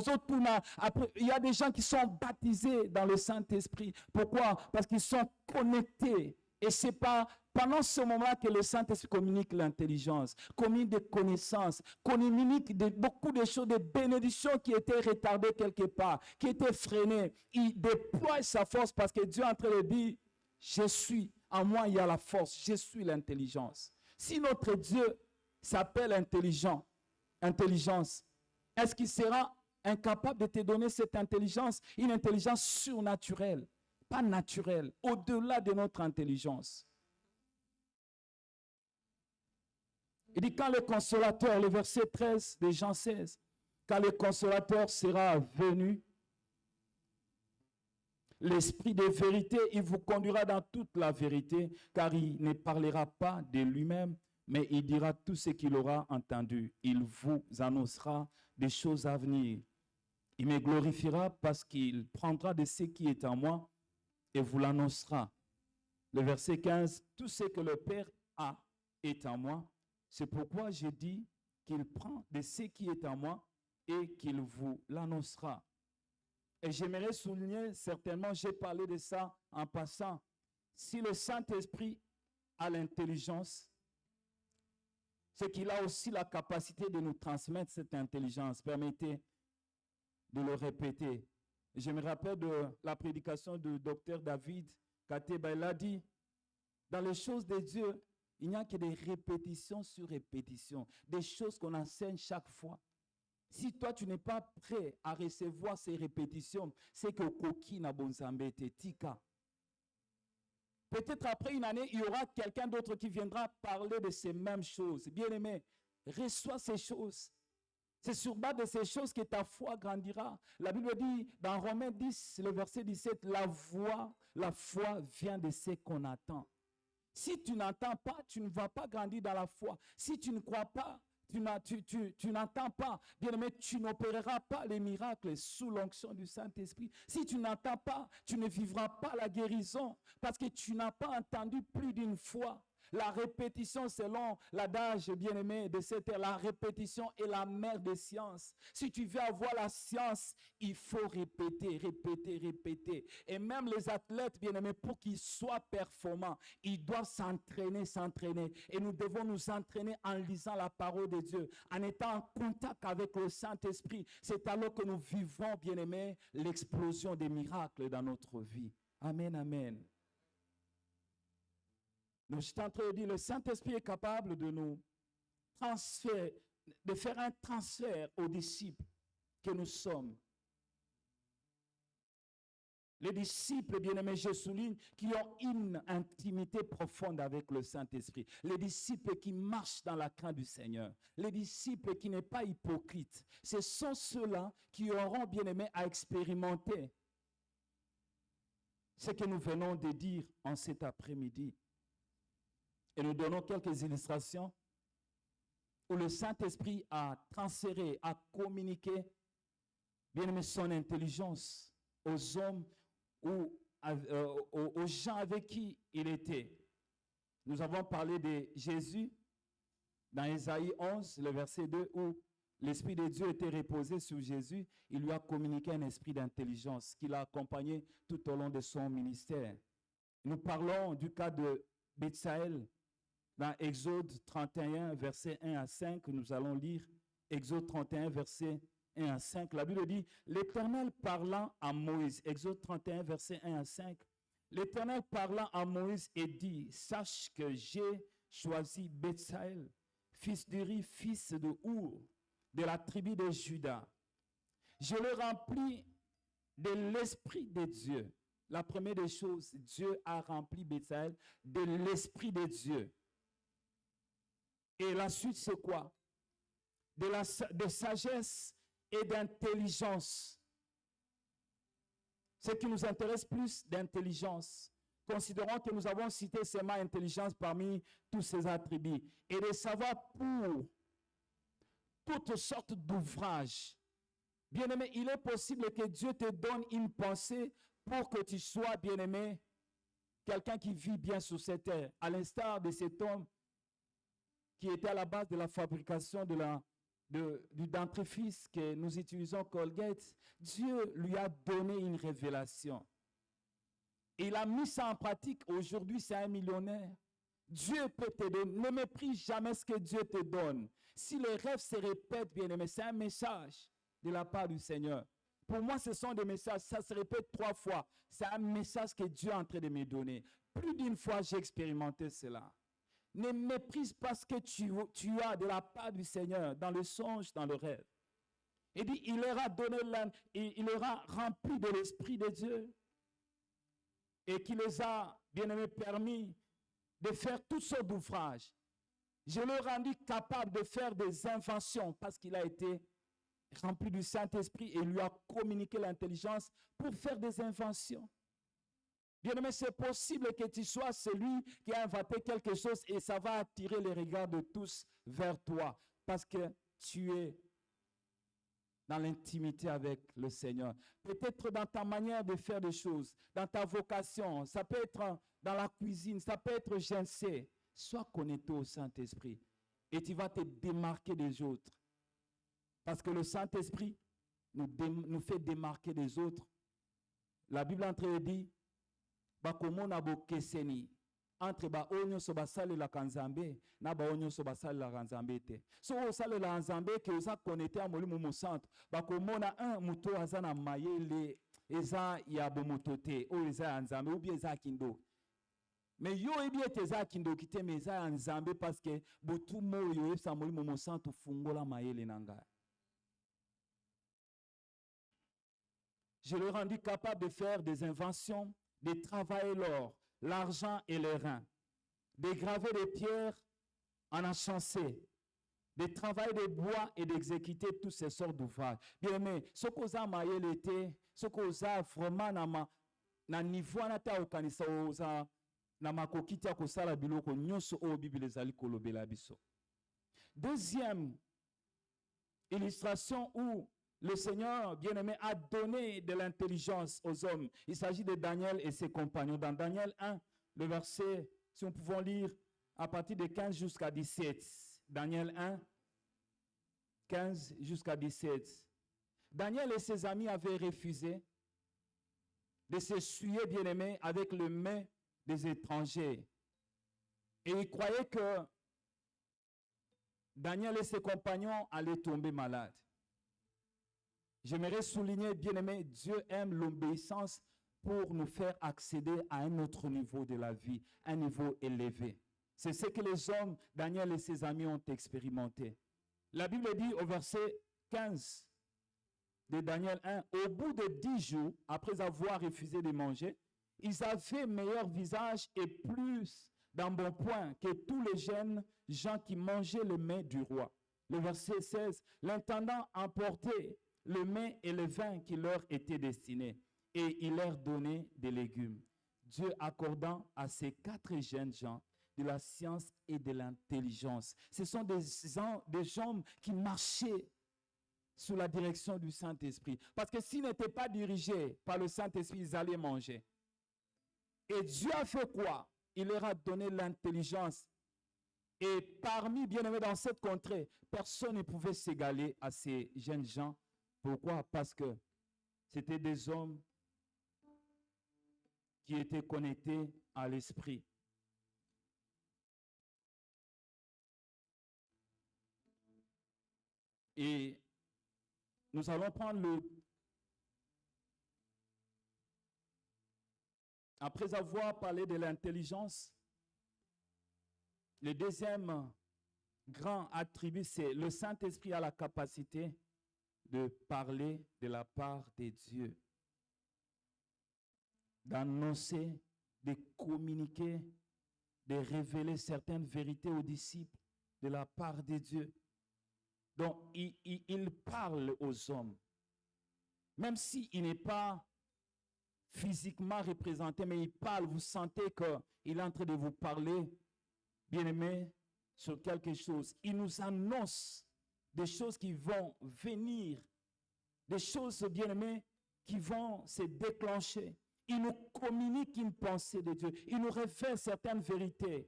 S2: Il y a des gens qui sont baptisés dans le Saint-Esprit. Pourquoi? Parce qu'ils sont connectés. Et c'est pas pendant ce moment que le Saint-Esprit communique l'intelligence, communique des connaissances, communique beaucoup de choses, des bénédictions qui étaient retardées quelque part, qui étaient freinées. Il déploie sa force parce que Dieu est en train de dire, je suis, en moi il y a la force, je suis l'intelligence. Si notre Dieu s'appelle intelligence, est-ce qu'il sera incapable de te donner cette intelligence, une intelligence surnaturelle, pas naturelle, au-delà de notre intelligence? Il dit quand le consolateur, le verset 13 de Jean 16, quand le consolateur sera venu, l'esprit de vérité, il vous conduira dans toute la vérité, car il ne parlera pas de lui-même, mais il dira tout ce qu'il aura entendu. Il vous annoncera des choses à venir. Il me glorifiera parce qu'il prendra de ce qui est en moi et vous l'annoncera. Le verset 15, tout ce que le Père a est en moi. C'est pourquoi je dis qu'il prend de ce qui est en moi et qu'il vous l'annoncera. Et j'aimerais souligner, certainement, j'ai parlé de ça en passant. Si le Saint-Esprit a l'intelligence, c'est qu'il a aussi la capacité de nous transmettre cette intelligence. Permettez de le répéter. Je me rappelle de la prédication du docteur David Kateba. Il a dit, dans les choses de Dieu, il n'y a que des répétitions sur répétitions, des choses qu'on enseigne chaque fois. Si toi, tu n'es pas prêt à recevoir ces répétitions, c'est que Koki na bonzambe te tika. Peut-être après une année, il y aura quelqu'un d'autre qui viendra parler de ces mêmes choses. Bien-aimé, reçois ces choses. C'est sur base de ces choses que ta foi grandira. La Bible dit dans Romains 10, le verset 17, la foi vient de ce qu'on attend. Si tu n'entends pas, tu ne vas pas grandir dans la foi. Si tu ne crois pas, tu n'entends pas, bien-aimé, tu n'opéreras pas les miracles sous l'onction du Saint-Esprit. Si tu n'entends pas, tu ne vivras pas la guérison parce que tu n'as pas entendu plus d'une fois. La répétition, selon l'adage bien-aimé de cette terre, la répétition est la mère des sciences. Si tu veux avoir la science, il faut répéter, répéter, répéter. Et même les athlètes bien-aimés, pour qu'ils soient performants, ils doivent s'entraîner, s'entraîner. Et nous devons nous entraîner en lisant la parole de Dieu, en étant en contact avec le Saint-Esprit. C'est alors que nous vivons, bien-aimés, l'explosion des miracles dans notre vie. Amen, amen. Donc, je suis en train de dire, le Saint-Esprit est capable de nous transférer, de faire un transfert aux disciples que nous sommes. Les disciples, bien-aimés, je souligne, qui ont une intimité profonde avec le Saint-Esprit. Les disciples qui marchent dans la crainte du Seigneur. Les disciples qui n'est pas hypocrites. Ce sont ceux-là qui auront, bien-aimés, à expérimenter ce que nous venons de dire en cet après-midi. Et nous donnons quelques illustrations où le Saint-Esprit a transféré, a communiqué, bien aimé, son intelligence aux hommes ou aux gens avec qui il était. Nous avons parlé de Jésus dans Ésaïe 11, le verset 2, où l'Esprit de Dieu était reposé sur Jésus. Il lui a communiqué un esprit d'intelligence qui l'a accompagné tout au long de son ministère. Nous parlons du cas de Bethsaël. Dans Exode 31, verset 1 à 5, nous allons lire Exode 31, verset 1 à 5. La Bible dit, l'Éternel parlant à Moïse, Exode 31, verset 1 à 5, l'Éternel parlant à Moïse et dit, sache que j'ai choisi Bethsaël, fils d'Uri, fils de Our, de la tribu de Juda. Je le remplis de l'Esprit de Dieu. La première des choses, Dieu a rempli Bethsaël de l'Esprit de Dieu. Et la suite, c'est quoi? De sagesse et d'intelligence. Ce qui nous intéresse plus, d'intelligence. Considérons que nous avons cité seulement intelligence parmi tous ces attributs. Et de savoir pour toutes sortes d'ouvrages. Bien-aimé, il est possible que Dieu te donne une pensée pour que tu sois, bien-aimé, quelqu'un qui vit bien sur cette terre. À l'instar de cet homme qui était à la base de la fabrication du dentifrice que nous utilisons Colgate, Dieu lui a donné une révélation. Il a mis ça en pratique. Aujourd'hui, c'est un millionnaire. Dieu peut te donner. Ne méprise jamais ce que Dieu te donne. Si les rêves se répètent, bien aimé, c'est un message de la part du Seigneur. Pour moi, ce sont des messages. Ça se répète 3 fois. C'est un message que Dieu est en train de me donner. Plus d'une fois, j'ai expérimenté cela. Ne méprise pas ce que tu as de la part du Seigneur dans le songe, dans le rêve. Il dit, il leur a rempli de l'Esprit de Dieu et qui les a, bien aimés, permis de faire toutes sortes d'ouvrages. Je l'ai rendu capable de faire des inventions parce qu'il a été rempli du Saint-Esprit et lui a communiqué l'intelligence pour faire des inventions. Bien-aimé, c'est possible que tu sois celui qui a inventé quelque chose et ça va attirer les regards de tous vers toi parce que tu es dans l'intimité avec le Seigneur. Peut-être dans ta manière de faire des choses, dans ta vocation, ça peut être dans la cuisine, ça peut être je ne sais. Sois connecté au Saint-Esprit et tu vas te démarquer des autres. Parce que le Saint-Esprit nous fait démarquer des autres. La Bible entre dit, bakomona bokeseni entre ba onyo so basale la kanzambe na ba onyo so basale la kanzambe te. So osale la kanzambe ke oza connecté à molimo mo centre, bakomona un muto azana mayele eza ya bomoto te o eza ya nzambe ou bien eza kindo. Mais yo ebi ete eza kindo kite mais eza ya nzambe parce que botu moyo esa molimo mo centre fungola mayele nanga. Je l'ai rendu capable de faire des inventions, de travailler l'or, l'argent et les reins, de graver des pierres en enchancé, de travailler des bois et d'exécuter toutes ces sortes d'ouvrages. Bien aimé, ce qu'on a maillé l'été, ce qu'on a vraiment na niveau anata okanisa oza na makokiti akosala biloko nyonso o Bible ezali kolobela biso. Deuxième illustration où le Seigneur, bien-aimé, a donné de l'intelligence aux hommes. Il s'agit de Daniel et ses compagnons. Dans Daniel 1, le verset, si nous pouvons lire à partir de 15 jusqu'à 17. Daniel 1, 15 jusqu'à 17. Daniel et ses amis avaient refusé de s'essuyer, bien-aimés, avec le mets des étrangers. Et ils croyaient que Daniel et ses compagnons allaient tomber malades. J'aimerais souligner, bien-aimés, Dieu aime l'obéissance pour nous faire accéder à un autre niveau de la vie, un niveau élevé. C'est ce que les hommes, Daniel et ses amis, ont expérimenté. La Bible dit au verset 15 de Daniel 1, au bout de 10 jours, après avoir refusé de manger, ils avaient meilleur visage et plus d'embonpoint que tous les jeunes gens qui mangeaient le mets du roi. Le verset 16, l'intendant emportait le mets et le vin qui leur étaient destinés, et il leur donnait des légumes. Dieu accordant à ces 4 jeunes gens de la science et de l'intelligence. Ce sont des hommes qui marchaient sous la direction du Saint-Esprit. Parce que s'ils n'étaient pas dirigés par le Saint-Esprit, ils allaient manger. Et Dieu a fait quoi? Il leur a donné l'intelligence. Et parmi, bien-aimés, dans cette contrée, personne ne pouvait s'égaler à ces jeunes gens. Pourquoi? Parce que c'était des hommes qui étaient connectés à l'Esprit. Et nous allons prendre après avoir parlé de l'intelligence, le deuxième grand attribut, c'est le Saint-Esprit a la capacité de parler de la part de Dieu, d'annoncer, de communiquer, de révéler certaines vérités aux disciples de la part de Dieu. Donc, il parle aux hommes. Même s'il n'est pas physiquement représenté, mais il parle, vous sentez qu'il est en train de vous parler, bien-aimés, sur quelque chose. Il nous annonce des choses qui vont venir, des choses, bien-aimés, qui vont se déclencher. Il nous communique une pensée de Dieu. Il nous révèle certaines vérités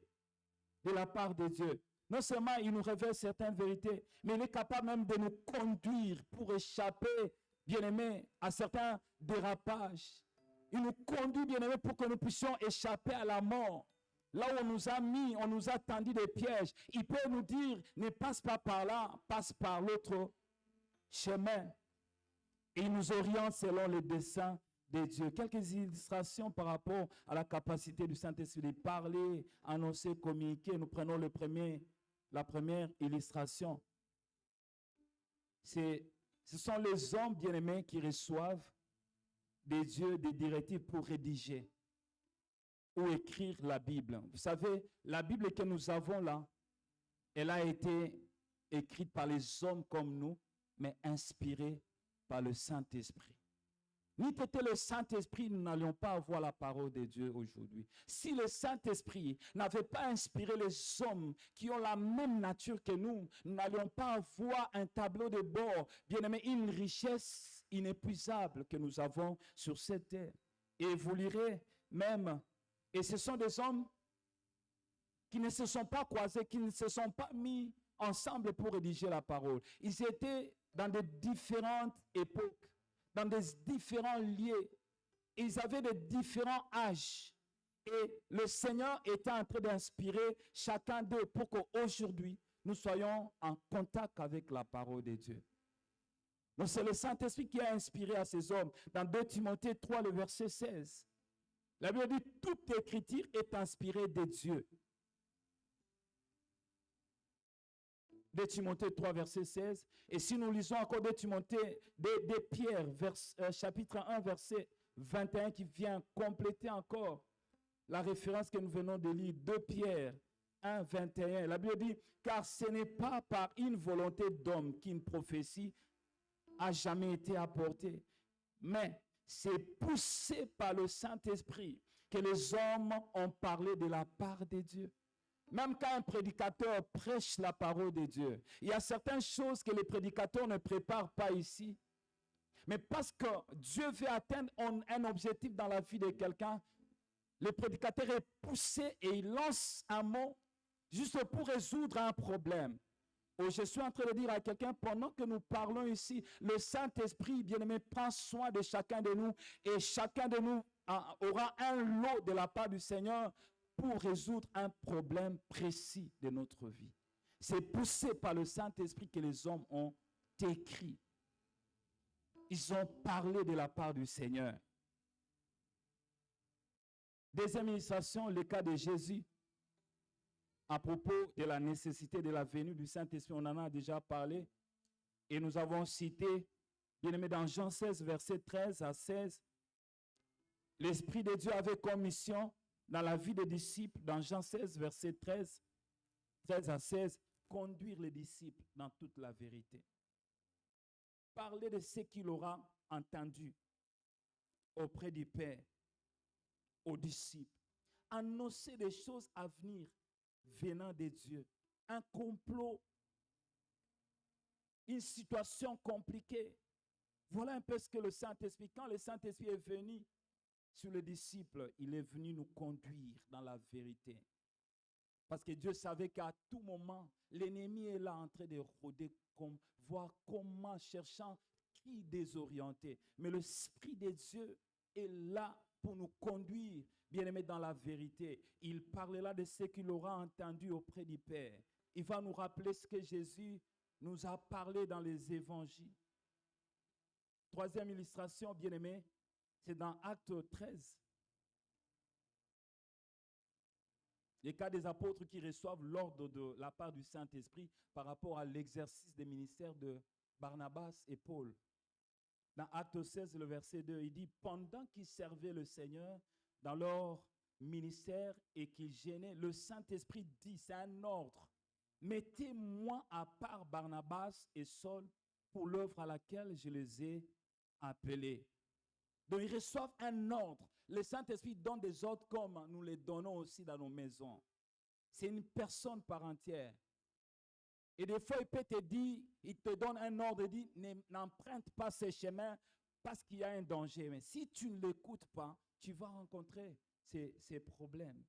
S2: de la part de Dieu. Non seulement il nous révèle certaines vérités, mais il est capable même de nous conduire pour échapper, bien-aimés, à certains dérapages. Il nous conduit, bien-aimés, pour que nous puissions échapper à la mort. Là où on nous a mis, on nous a tendu des pièges. Il peut nous dire, ne passe pas par là, passe par l'autre chemin. Et il nous oriente selon les desseins de Dieu. Quelques illustrations par rapport à la capacité du Saint-Esprit de parler, annoncer, communiquer. Nous prenons la première illustration. Ce sont les hommes bien-aimés qui reçoivent de Dieu des directives pour rédiger ou écrire la Bible. Vous savez, la Bible que nous avons là, elle a été écrite par les hommes comme nous, mais inspirée par le Saint-Esprit. N'eût été le Saint-Esprit, nous n'allions pas avoir la parole de Dieu aujourd'hui. Si le Saint-Esprit n'avait pas inspiré les hommes qui ont la même nature que nous, nous n'allions pas avoir un tableau de bord, bien aimé, une richesse inépuisable que nous avons sur cette terre. Et vous lirez même, et ce sont des hommes qui ne se sont pas croisés, qui ne se sont pas mis ensemble pour rédiger la parole. Ils étaient dans de différentes époques, dans des différents lieux. Ils avaient de différents âges. Et le Seigneur était en train d'inspirer chacun d'eux pour qu'aujourd'hui, nous soyons en contact avec la parole de Dieu. Donc c'est le Saint-Esprit qui a inspiré à ces hommes. Dans 2 Timothée 3, le verset 16, la Bible dit, toute écriture est inspirée de Dieu. 2 Timothée 3, verset 16. Et si nous lisons encore 2 Timothée, de Pierre, chapitre 1, verset 21, qui vient compléter encore la référence que nous venons de lire, 2 Pierre 1, 21. La Bible dit, car ce n'est pas par une volonté d'homme qu'une prophétie a jamais été apportée, mais c'est poussé par le Saint-Esprit que les hommes ont parlé de la part de Dieu. Même quand un prédicateur prêche la parole de Dieu, il y a certaines choses que les prédicateurs ne préparent pas ici. Mais parce que Dieu veut atteindre un objectif dans la vie de quelqu'un, le prédicateur est poussé et il lance un mot juste pour résoudre un problème. Oh, je suis en train de dire à quelqu'un, pendant que nous parlons ici, le Saint-Esprit, bien-aimé, prend soin de chacun de nous et chacun de nous aura un lot de la part du Seigneur pour résoudre un problème précis de notre vie. C'est poussé par le Saint-Esprit que les hommes ont écrit. Ils ont parlé de la part du Seigneur. Deuxième illustration, le cas de Jésus. À propos de la nécessité de la venue du Saint-Esprit, on en a déjà parlé. Et nous avons cité, bien aimé, dans Jean 16, versets 13 à 16, l'Esprit de Dieu avait comme mission dans la vie des disciples, dans Jean 16, versets 13 à 16, conduire les disciples dans toute la vérité. Parler de ce qu'il aura entendu auprès du Père, aux disciples. Annoncer des choses à venir venant de Dieu. Un complot, une situation compliquée. Voilà un peu ce que le Saint-Esprit, quand le Saint-Esprit est venu sur les disciples, il est venu nous conduire dans la vérité. Parce que Dieu savait qu'à tout moment, l'ennemi est là en train de rôder, voir comment, cherchant qui désorienter. Mais l'Esprit de Dieu est là pour nous conduire, bien-aimés, dans la vérité. Il parlera de ce qu'il aura entendu auprès du Père. Il va nous rappeler ce que Jésus nous a parlé dans les évangiles. Troisième illustration, bien-aimés, c'est dans Acte 13. Les cas des apôtres qui reçoivent l'ordre de la part du Saint-Esprit par rapport à l'exercice des ministères de Barnabas et Paul. Dans Acte 16, le verset 2, il dit, pendant qu'ils servaient le Seigneur dans leur ministère et qu'ils gênaient, le Saint-Esprit dit, c'est un ordre, mettez-moi à part Barnabas et Saul pour l'œuvre à laquelle je les ai appelés. Donc ils reçoivent un ordre. Le Saint-Esprit donne des ordres comme nous les donnons aussi dans nos maisons. C'est une personne par entière. Et des fois, il peut te dire, il te donne un ordre et dit, n'emprunte pas ces chemins parce qu'il y a un danger. Mais si tu ne l'écoutes pas, tu vas rencontrer ces problèmes.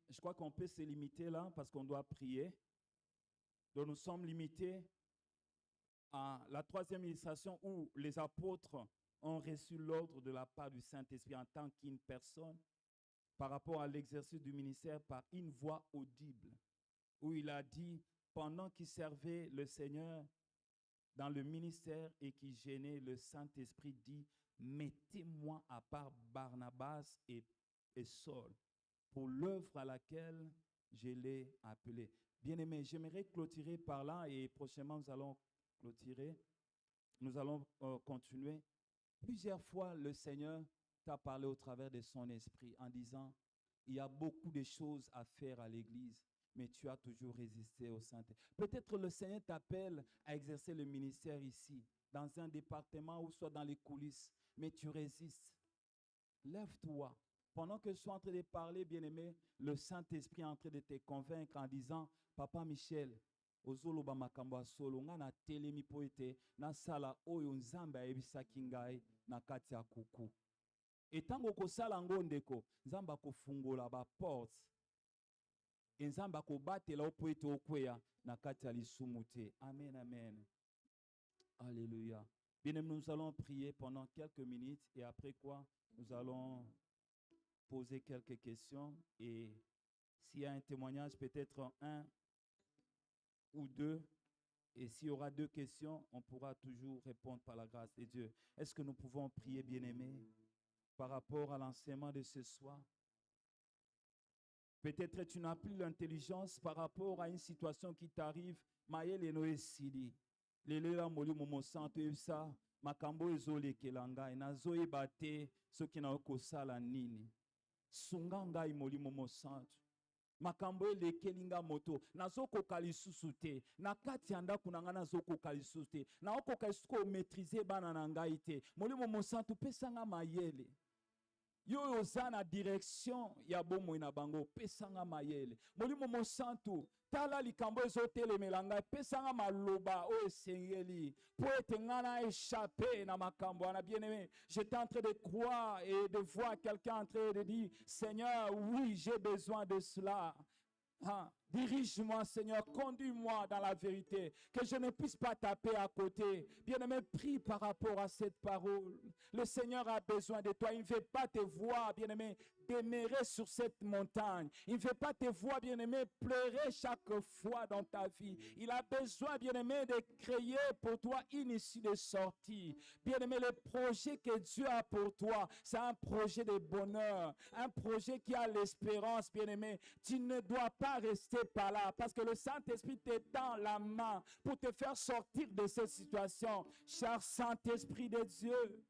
S2: Je crois qu'on peut se limiter là parce qu'on doit prier. Donc nous sommes limités à la troisième illustration où les apôtres ont reçu l'ordre de la part du Saint-Esprit en tant qu'une personne par rapport à l'exercice du ministère par une voix audible, où il a dit, pendant qu'il servait le Seigneur dans le ministère et qu'il gênait, le Saint-Esprit dit, mettez-moi à part Barnabas et Saul pour l'œuvre à laquelle je l'ai appelé. Bien-aimé, j'aimerais clôturer par là et prochainement nous allons clôturer. Nous allons continuer. Plusieurs fois, le Seigneur t'a parlé au travers de son esprit en disant, il y a beaucoup de choses à faire à l'église, mais tu as toujours résisté au Saint-Esprit. Peut-être le Seigneur t'appelle à exercer le ministère ici, dans un département ou soit dans les coulisses, mais tu résistes. Lève-toi. Pendant que je suis en train de parler, bien-aimé, le Saint-Esprit est en train de te convaincre en disant, Papa Michel, ozoloba makambo ya solo nga na telemi po ete na sala oyo nzambe ayebisaki ngai na kati ya kuku. Etango kosala ngo ndeko, nzambe akofungola ba porte. Et nzambe akobatela o po ete okweya na kati ya lisumu te. Amen, amen. Alléluia. Bien-aimé, nous allons prier pendant quelques minutes et après quoi, nous allons poser quelques questions et s'il y a un témoignage, peut-être un ou deux, et s'il y aura deux questions, on pourra toujours répondre par la grâce de Dieu. Est-ce que nous pouvons prier, bien-aimés, par rapport à l'enseignement de ce soir? Peut-être tu n'as plus l'intelligence par rapport à une situation qui t'arrive. Maël Noé Sidi, Léléla Moli Momo Santo Esa, Makambo Ezole Kelanga, Nazoe Bate, ce qui n'a pas sala nini. Sunganga Moli Momo Santo. Makambo Kelinga Moto, Nazoko Kalisusu te, Nakati anda kunanga Nazoko Kalisusu te, Naoko Kalisuko maîtriser banananga ite, Moli Momo Santo Pesanga Mayele. yo oza na direction ya bomoi na bango pesanga mayele molimo mosantu tala likambo ezotelemela ngai pesanga maloba oyo esengeli po ete ngai na échappé na makambo wana bien-aimé. J'étais en train de croire et de voir quelqu'un en train de dire Seigneur, oui, j'ai besoin de cela. Dirige-moi, Seigneur, conduis-moi dans la vérité, que je ne puisse pas taper à côté. Bien-aimé, prie par rapport à cette parole. Le Seigneur a besoin de toi. Il ne veut pas te voir, bien-aimé, demeurer sur cette montagne. Il ne veut pas te voir, bien-aimé, pleurer chaque fois dans ta vie. Il a besoin, bien-aimé, de créer pour toi une issue de sortie. Bien-aimé, le projet que Dieu a pour toi, c'est un projet de bonheur, un projet qui a l'espérance, bien-aimé. Tu ne dois pas rester par là, parce que le Saint-Esprit te tend la main pour te faire sortir de cette situation. Cher Saint-Esprit de Dieu,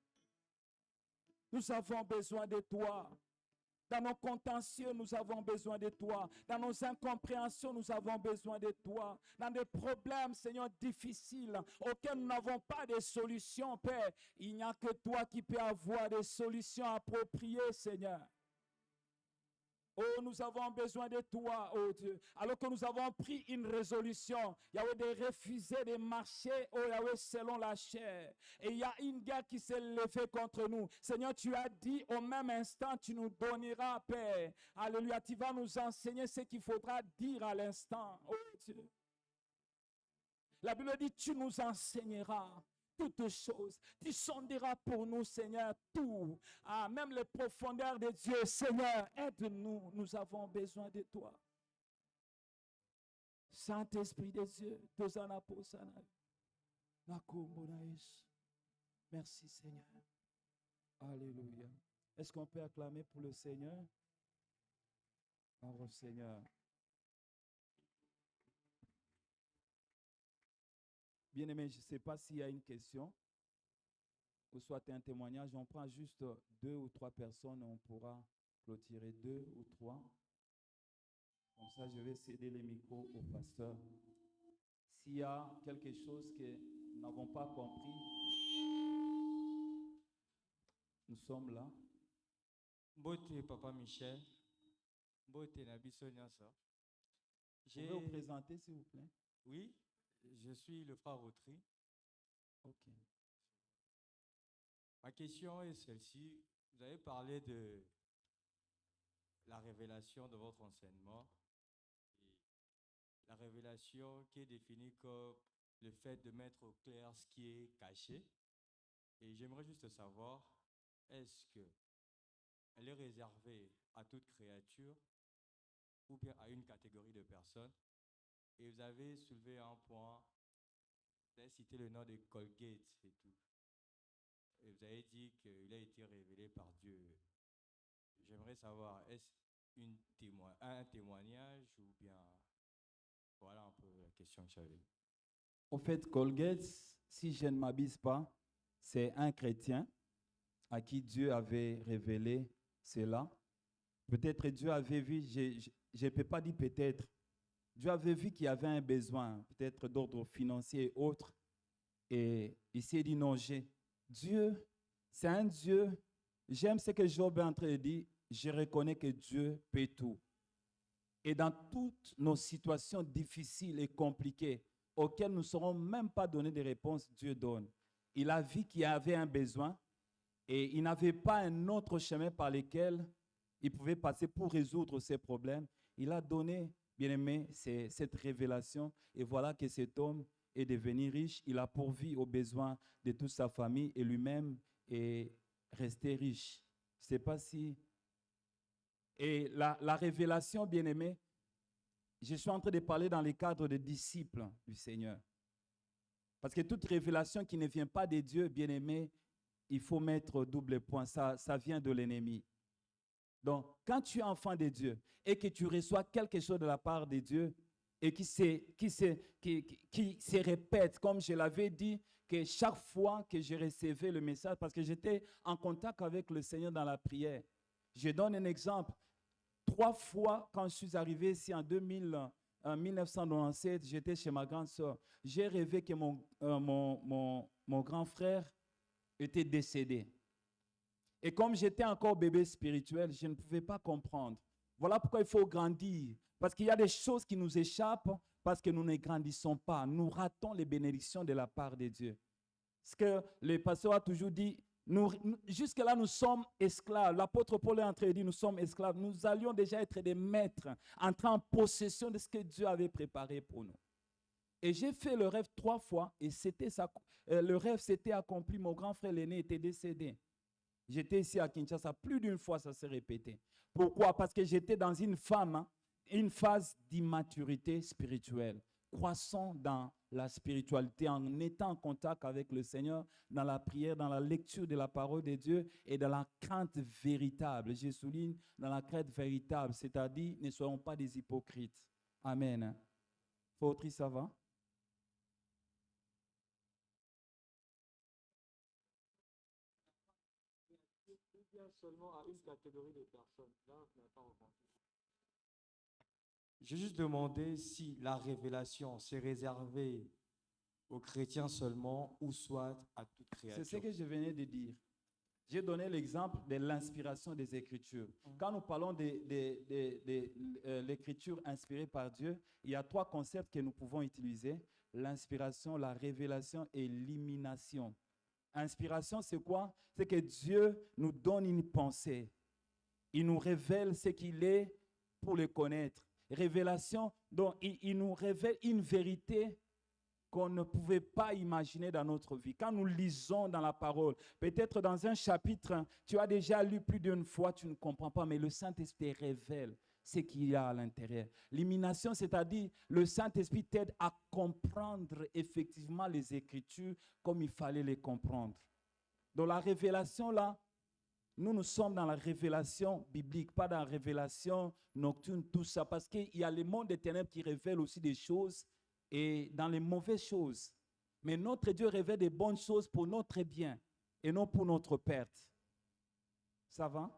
S2: nous avons besoin de toi. Dans nos contentieux, nous avons besoin de toi. Dans nos incompréhensions, nous avons besoin de toi. Dans des problèmes, Seigneur, difficiles, auxquels nous n'avons pas de solution, Père, il n'y a que toi qui peux avoir des solutions appropriées, Seigneur. Oh, nous avons besoin de toi, oh Dieu. Alors que nous avons pris une résolution, Yahweh, de refuser de marcher, oh Yahweh, selon la chair. Et il y a une guerre qui s'est levée contre nous. Seigneur, tu as dit au même instant, tu nous donneras, Père. Alléluia, tu vas nous enseigner ce qu'il faudra dire à l'instant, oh Dieu. La Bible dit, tu nous enseigneras toutes choses. Tu sonderas pour nous, Seigneur, tout. Même les profondeurs de Dieu. Seigneur, aide-nous. Nous avons besoin de toi. Saint-Esprit de Dieu, merci, Seigneur. Alléluia. Est-ce qu'on peut acclamer pour le Seigneur? Oh, Seigneur. Bien-aimé, je ne sais pas s'il y a une question ou soit un témoignage. On prend juste 2 ou 3 personnes et on pourra clôturer 2 ou 3. Comme ça, je vais céder les micros au pasteur. S'il y a quelque chose que nous n'avons pas compris, nous sommes là.
S3: Mbote Papa Michel, Mbote Nabiso Nyasa.
S2: Vous pouvez vous présenter, s'il vous plaît?
S3: Oui, je suis le frère Autry.
S2: Ok.
S3: Ma question est celle-ci. Vous avez parlé de la révélation de votre enseignement. Et la révélation qui est définie comme le fait de mettre au clair ce qui est caché. Et j'aimerais juste savoir, est-ce qu'elle est réservée à toute créature ou bien à une catégorie de personnes? Et vous avez soulevé un point, vous avez cité le nom de Colgate et tout. Et vous avez dit qu'il a été révélé par Dieu. J'aimerais savoir, est-ce un témoignage ou bien... Voilà un peu la question que j'avais.
S2: En fait, Colgate, si je ne m'abuse pas, c'est un chrétien à qui Dieu avait révélé cela. Peut-être Dieu avait vu, je ne peux pas dire peut-être, Dieu avait vu qu'il y avait un besoin, peut-être d'ordre financier et autres. Et il s'est dit non, Dieu, c'est un Dieu. J'aime ce que Job est en train de dire. Je reconnais que Dieu peut tout. Et dans toutes nos situations difficiles et compliquées, auxquelles nous ne saurons même pas donner des réponses, Dieu donne. Il a vu qu'il y avait un besoin et il n'avait pas un autre chemin par lequel il pouvait passer pour résoudre ces problèmes. Il a donné, bien aimé, cette révélation. Et voilà que cet homme est devenu riche. Il a pourvu aux besoins de toute sa famille et lui-même est resté riche. Je ne sais pas si... Et la révélation, bien aimé, je suis en train de parler dans le cadre des disciples du Seigneur. Parce que toute révélation qui ne vient pas de Dieu, bien aimé, il faut mettre double point. Ça vient de l'ennemi. Donc, quand tu es enfant de Dieu et que tu reçois quelque chose de la part de Dieu et qui se répète, comme je l'avais dit, que chaque fois que je recevais le message, parce que j'étais en contact avec le Seigneur dans la prière. Je donne un exemple. 3 fois, quand je suis arrivé ici en 1997, j'étais chez ma grande soeur. J'ai rêvé que mon grand frère était décédé. Et comme j'étais encore bébé spirituel, je ne pouvais pas comprendre. Voilà pourquoi il faut grandir. Parce qu'il y a des choses qui nous échappent parce que nous ne grandissons pas. Nous ratons les bénédictions de la part de Dieu. Ce que le pasteur a toujours dit, jusque-là, nous sommes esclaves. L'apôtre Paul est en train de dire, nous sommes esclaves. Nous allions déjà être des maîtres, entrer en possession de ce que Dieu avait préparé pour nous. Et j'ai fait le rêve 3 fois et le rêve s'était accompli. Mon grand frère l'aîné était décédé. J'étais ici à Kinshasa, plus d'une fois ça s'est répété. Pourquoi? Parce que j'étais dans une phase d'immaturité spirituelle, croissant dans la spiritualité, en étant en contact avec le Seigneur, dans la prière, dans la lecture de la parole de Dieu et dans la crainte véritable. Je souligne, dans la crainte véritable, c'est-à-dire, ne soyons pas des hypocrites. Amen. Fautry, ça va?
S3: Seulement à une catégorie de personnes. Là, on n'a pas entendu. J'ai juste demandé si la révélation s'est réservée aux chrétiens seulement ou soit à toute créature.
S2: C'est ce que je venais de dire. J'ai donné l'exemple de l'inspiration des Écritures. Quand nous parlons de l'Écriture inspirée par Dieu, il y a 3 concepts que nous pouvons utiliser. L'inspiration, la révélation et l'illumination. Inspiration, c'est quoi? C'est que Dieu nous donne une pensée. Il nous révèle ce qu'il est pour le connaître. Révélation, donc il nous révèle une vérité qu'on ne pouvait pas imaginer dans notre vie. Quand nous lisons dans la parole, peut-être dans un chapitre, tu as déjà lu plus d'une fois, tu ne comprends pas, mais le Saint-Esprit révèle ce qu'il y a à l'intérieur. L'illumination, c'est-à-dire le Saint-Esprit t'aide à comprendre effectivement les Écritures comme il fallait les comprendre. Dans la révélation, là, nous sommes dans la révélation biblique, pas dans la révélation nocturne, tout ça, parce qu'il y a le monde des ténèbres qui révèle aussi des choses et dans les mauvaises choses. Mais notre Dieu révèle des bonnes choses pour notre bien et non pour notre perte. Ça va?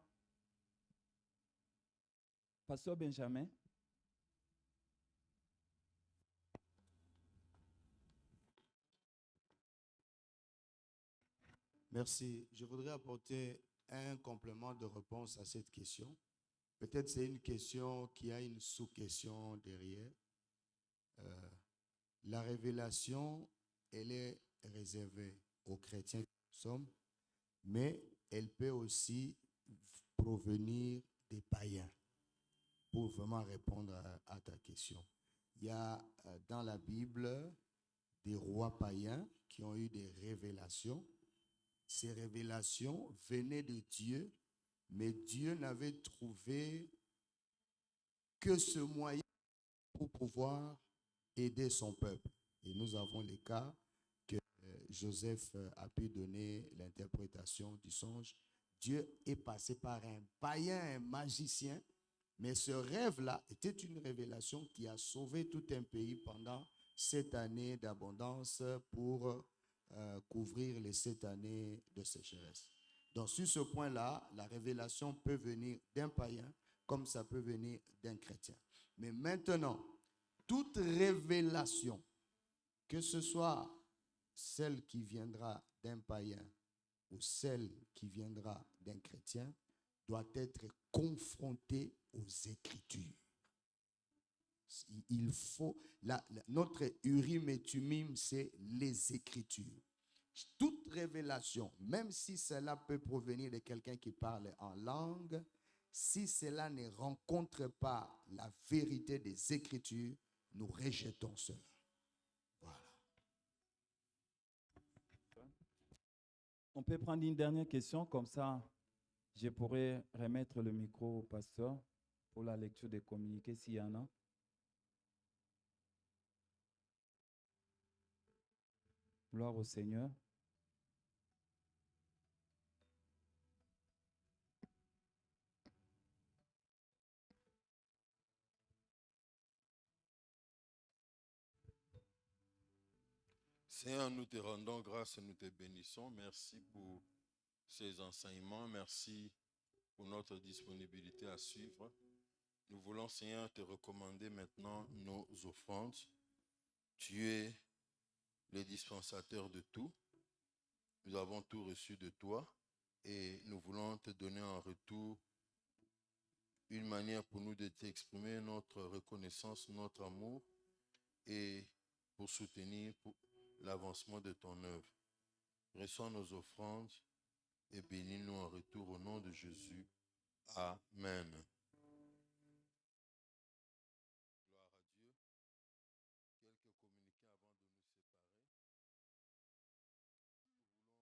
S2: Pasteur Benjamin.
S4: Merci. Je voudrais apporter un complément de réponse à cette question. Peut-être c'est une question qui a une sous-question derrière. La révélation, elle est réservée aux chrétiens que nous sommes, mais elle peut aussi provenir des païens, pour vraiment répondre à ta question. Il y a dans la Bible des rois païens qui ont eu des révélations. Ces révélations venaient de Dieu, mais Dieu n'avait trouvé que ce moyen pour pouvoir aider son peuple. Et nous avons les cas que Joseph a pu donner l'interprétation du songe. Dieu est passé par un païen, un magicien, mais ce rêve-là était une révélation qui a sauvé tout un pays pendant 7 années d'abondance pour couvrir les 7 années de sécheresse. Donc sur ce point-là, la révélation peut venir d'un païen comme ça peut venir d'un chrétien. Mais maintenant, toute révélation, que ce soit celle qui viendra d'un païen ou celle qui viendra d'un chrétien, doit être confrontée aux Écritures. Il faut, notre Urim et Thummim, c'est les Écritures. Toute révélation, même si cela peut provenir de quelqu'un qui parle en langue, si cela ne rencontre pas la vérité des Écritures, nous rejetons cela. Voilà.
S2: On peut prendre une dernière question, comme ça, je pourrais remettre le micro au pasteur pour la lecture des communiqués s'il y en a. Gloire au Seigneur.
S5: Seigneur, nous te rendons grâce et nous te bénissons. Merci pour ces enseignements. Merci pour notre disponibilité à suivre. Nous voulons, Seigneur, te recommander maintenant nos offrandes. Tu es le dispensateur de tout. Nous avons tout reçu de toi. et nous voulons te donner en retour une manière pour nous de t'exprimer notre reconnaissance, notre amour et pour soutenir l'avancement de ton œuvre. Reçois nos offrandes et bénis-nous en retour au nom de Jésus. Amen.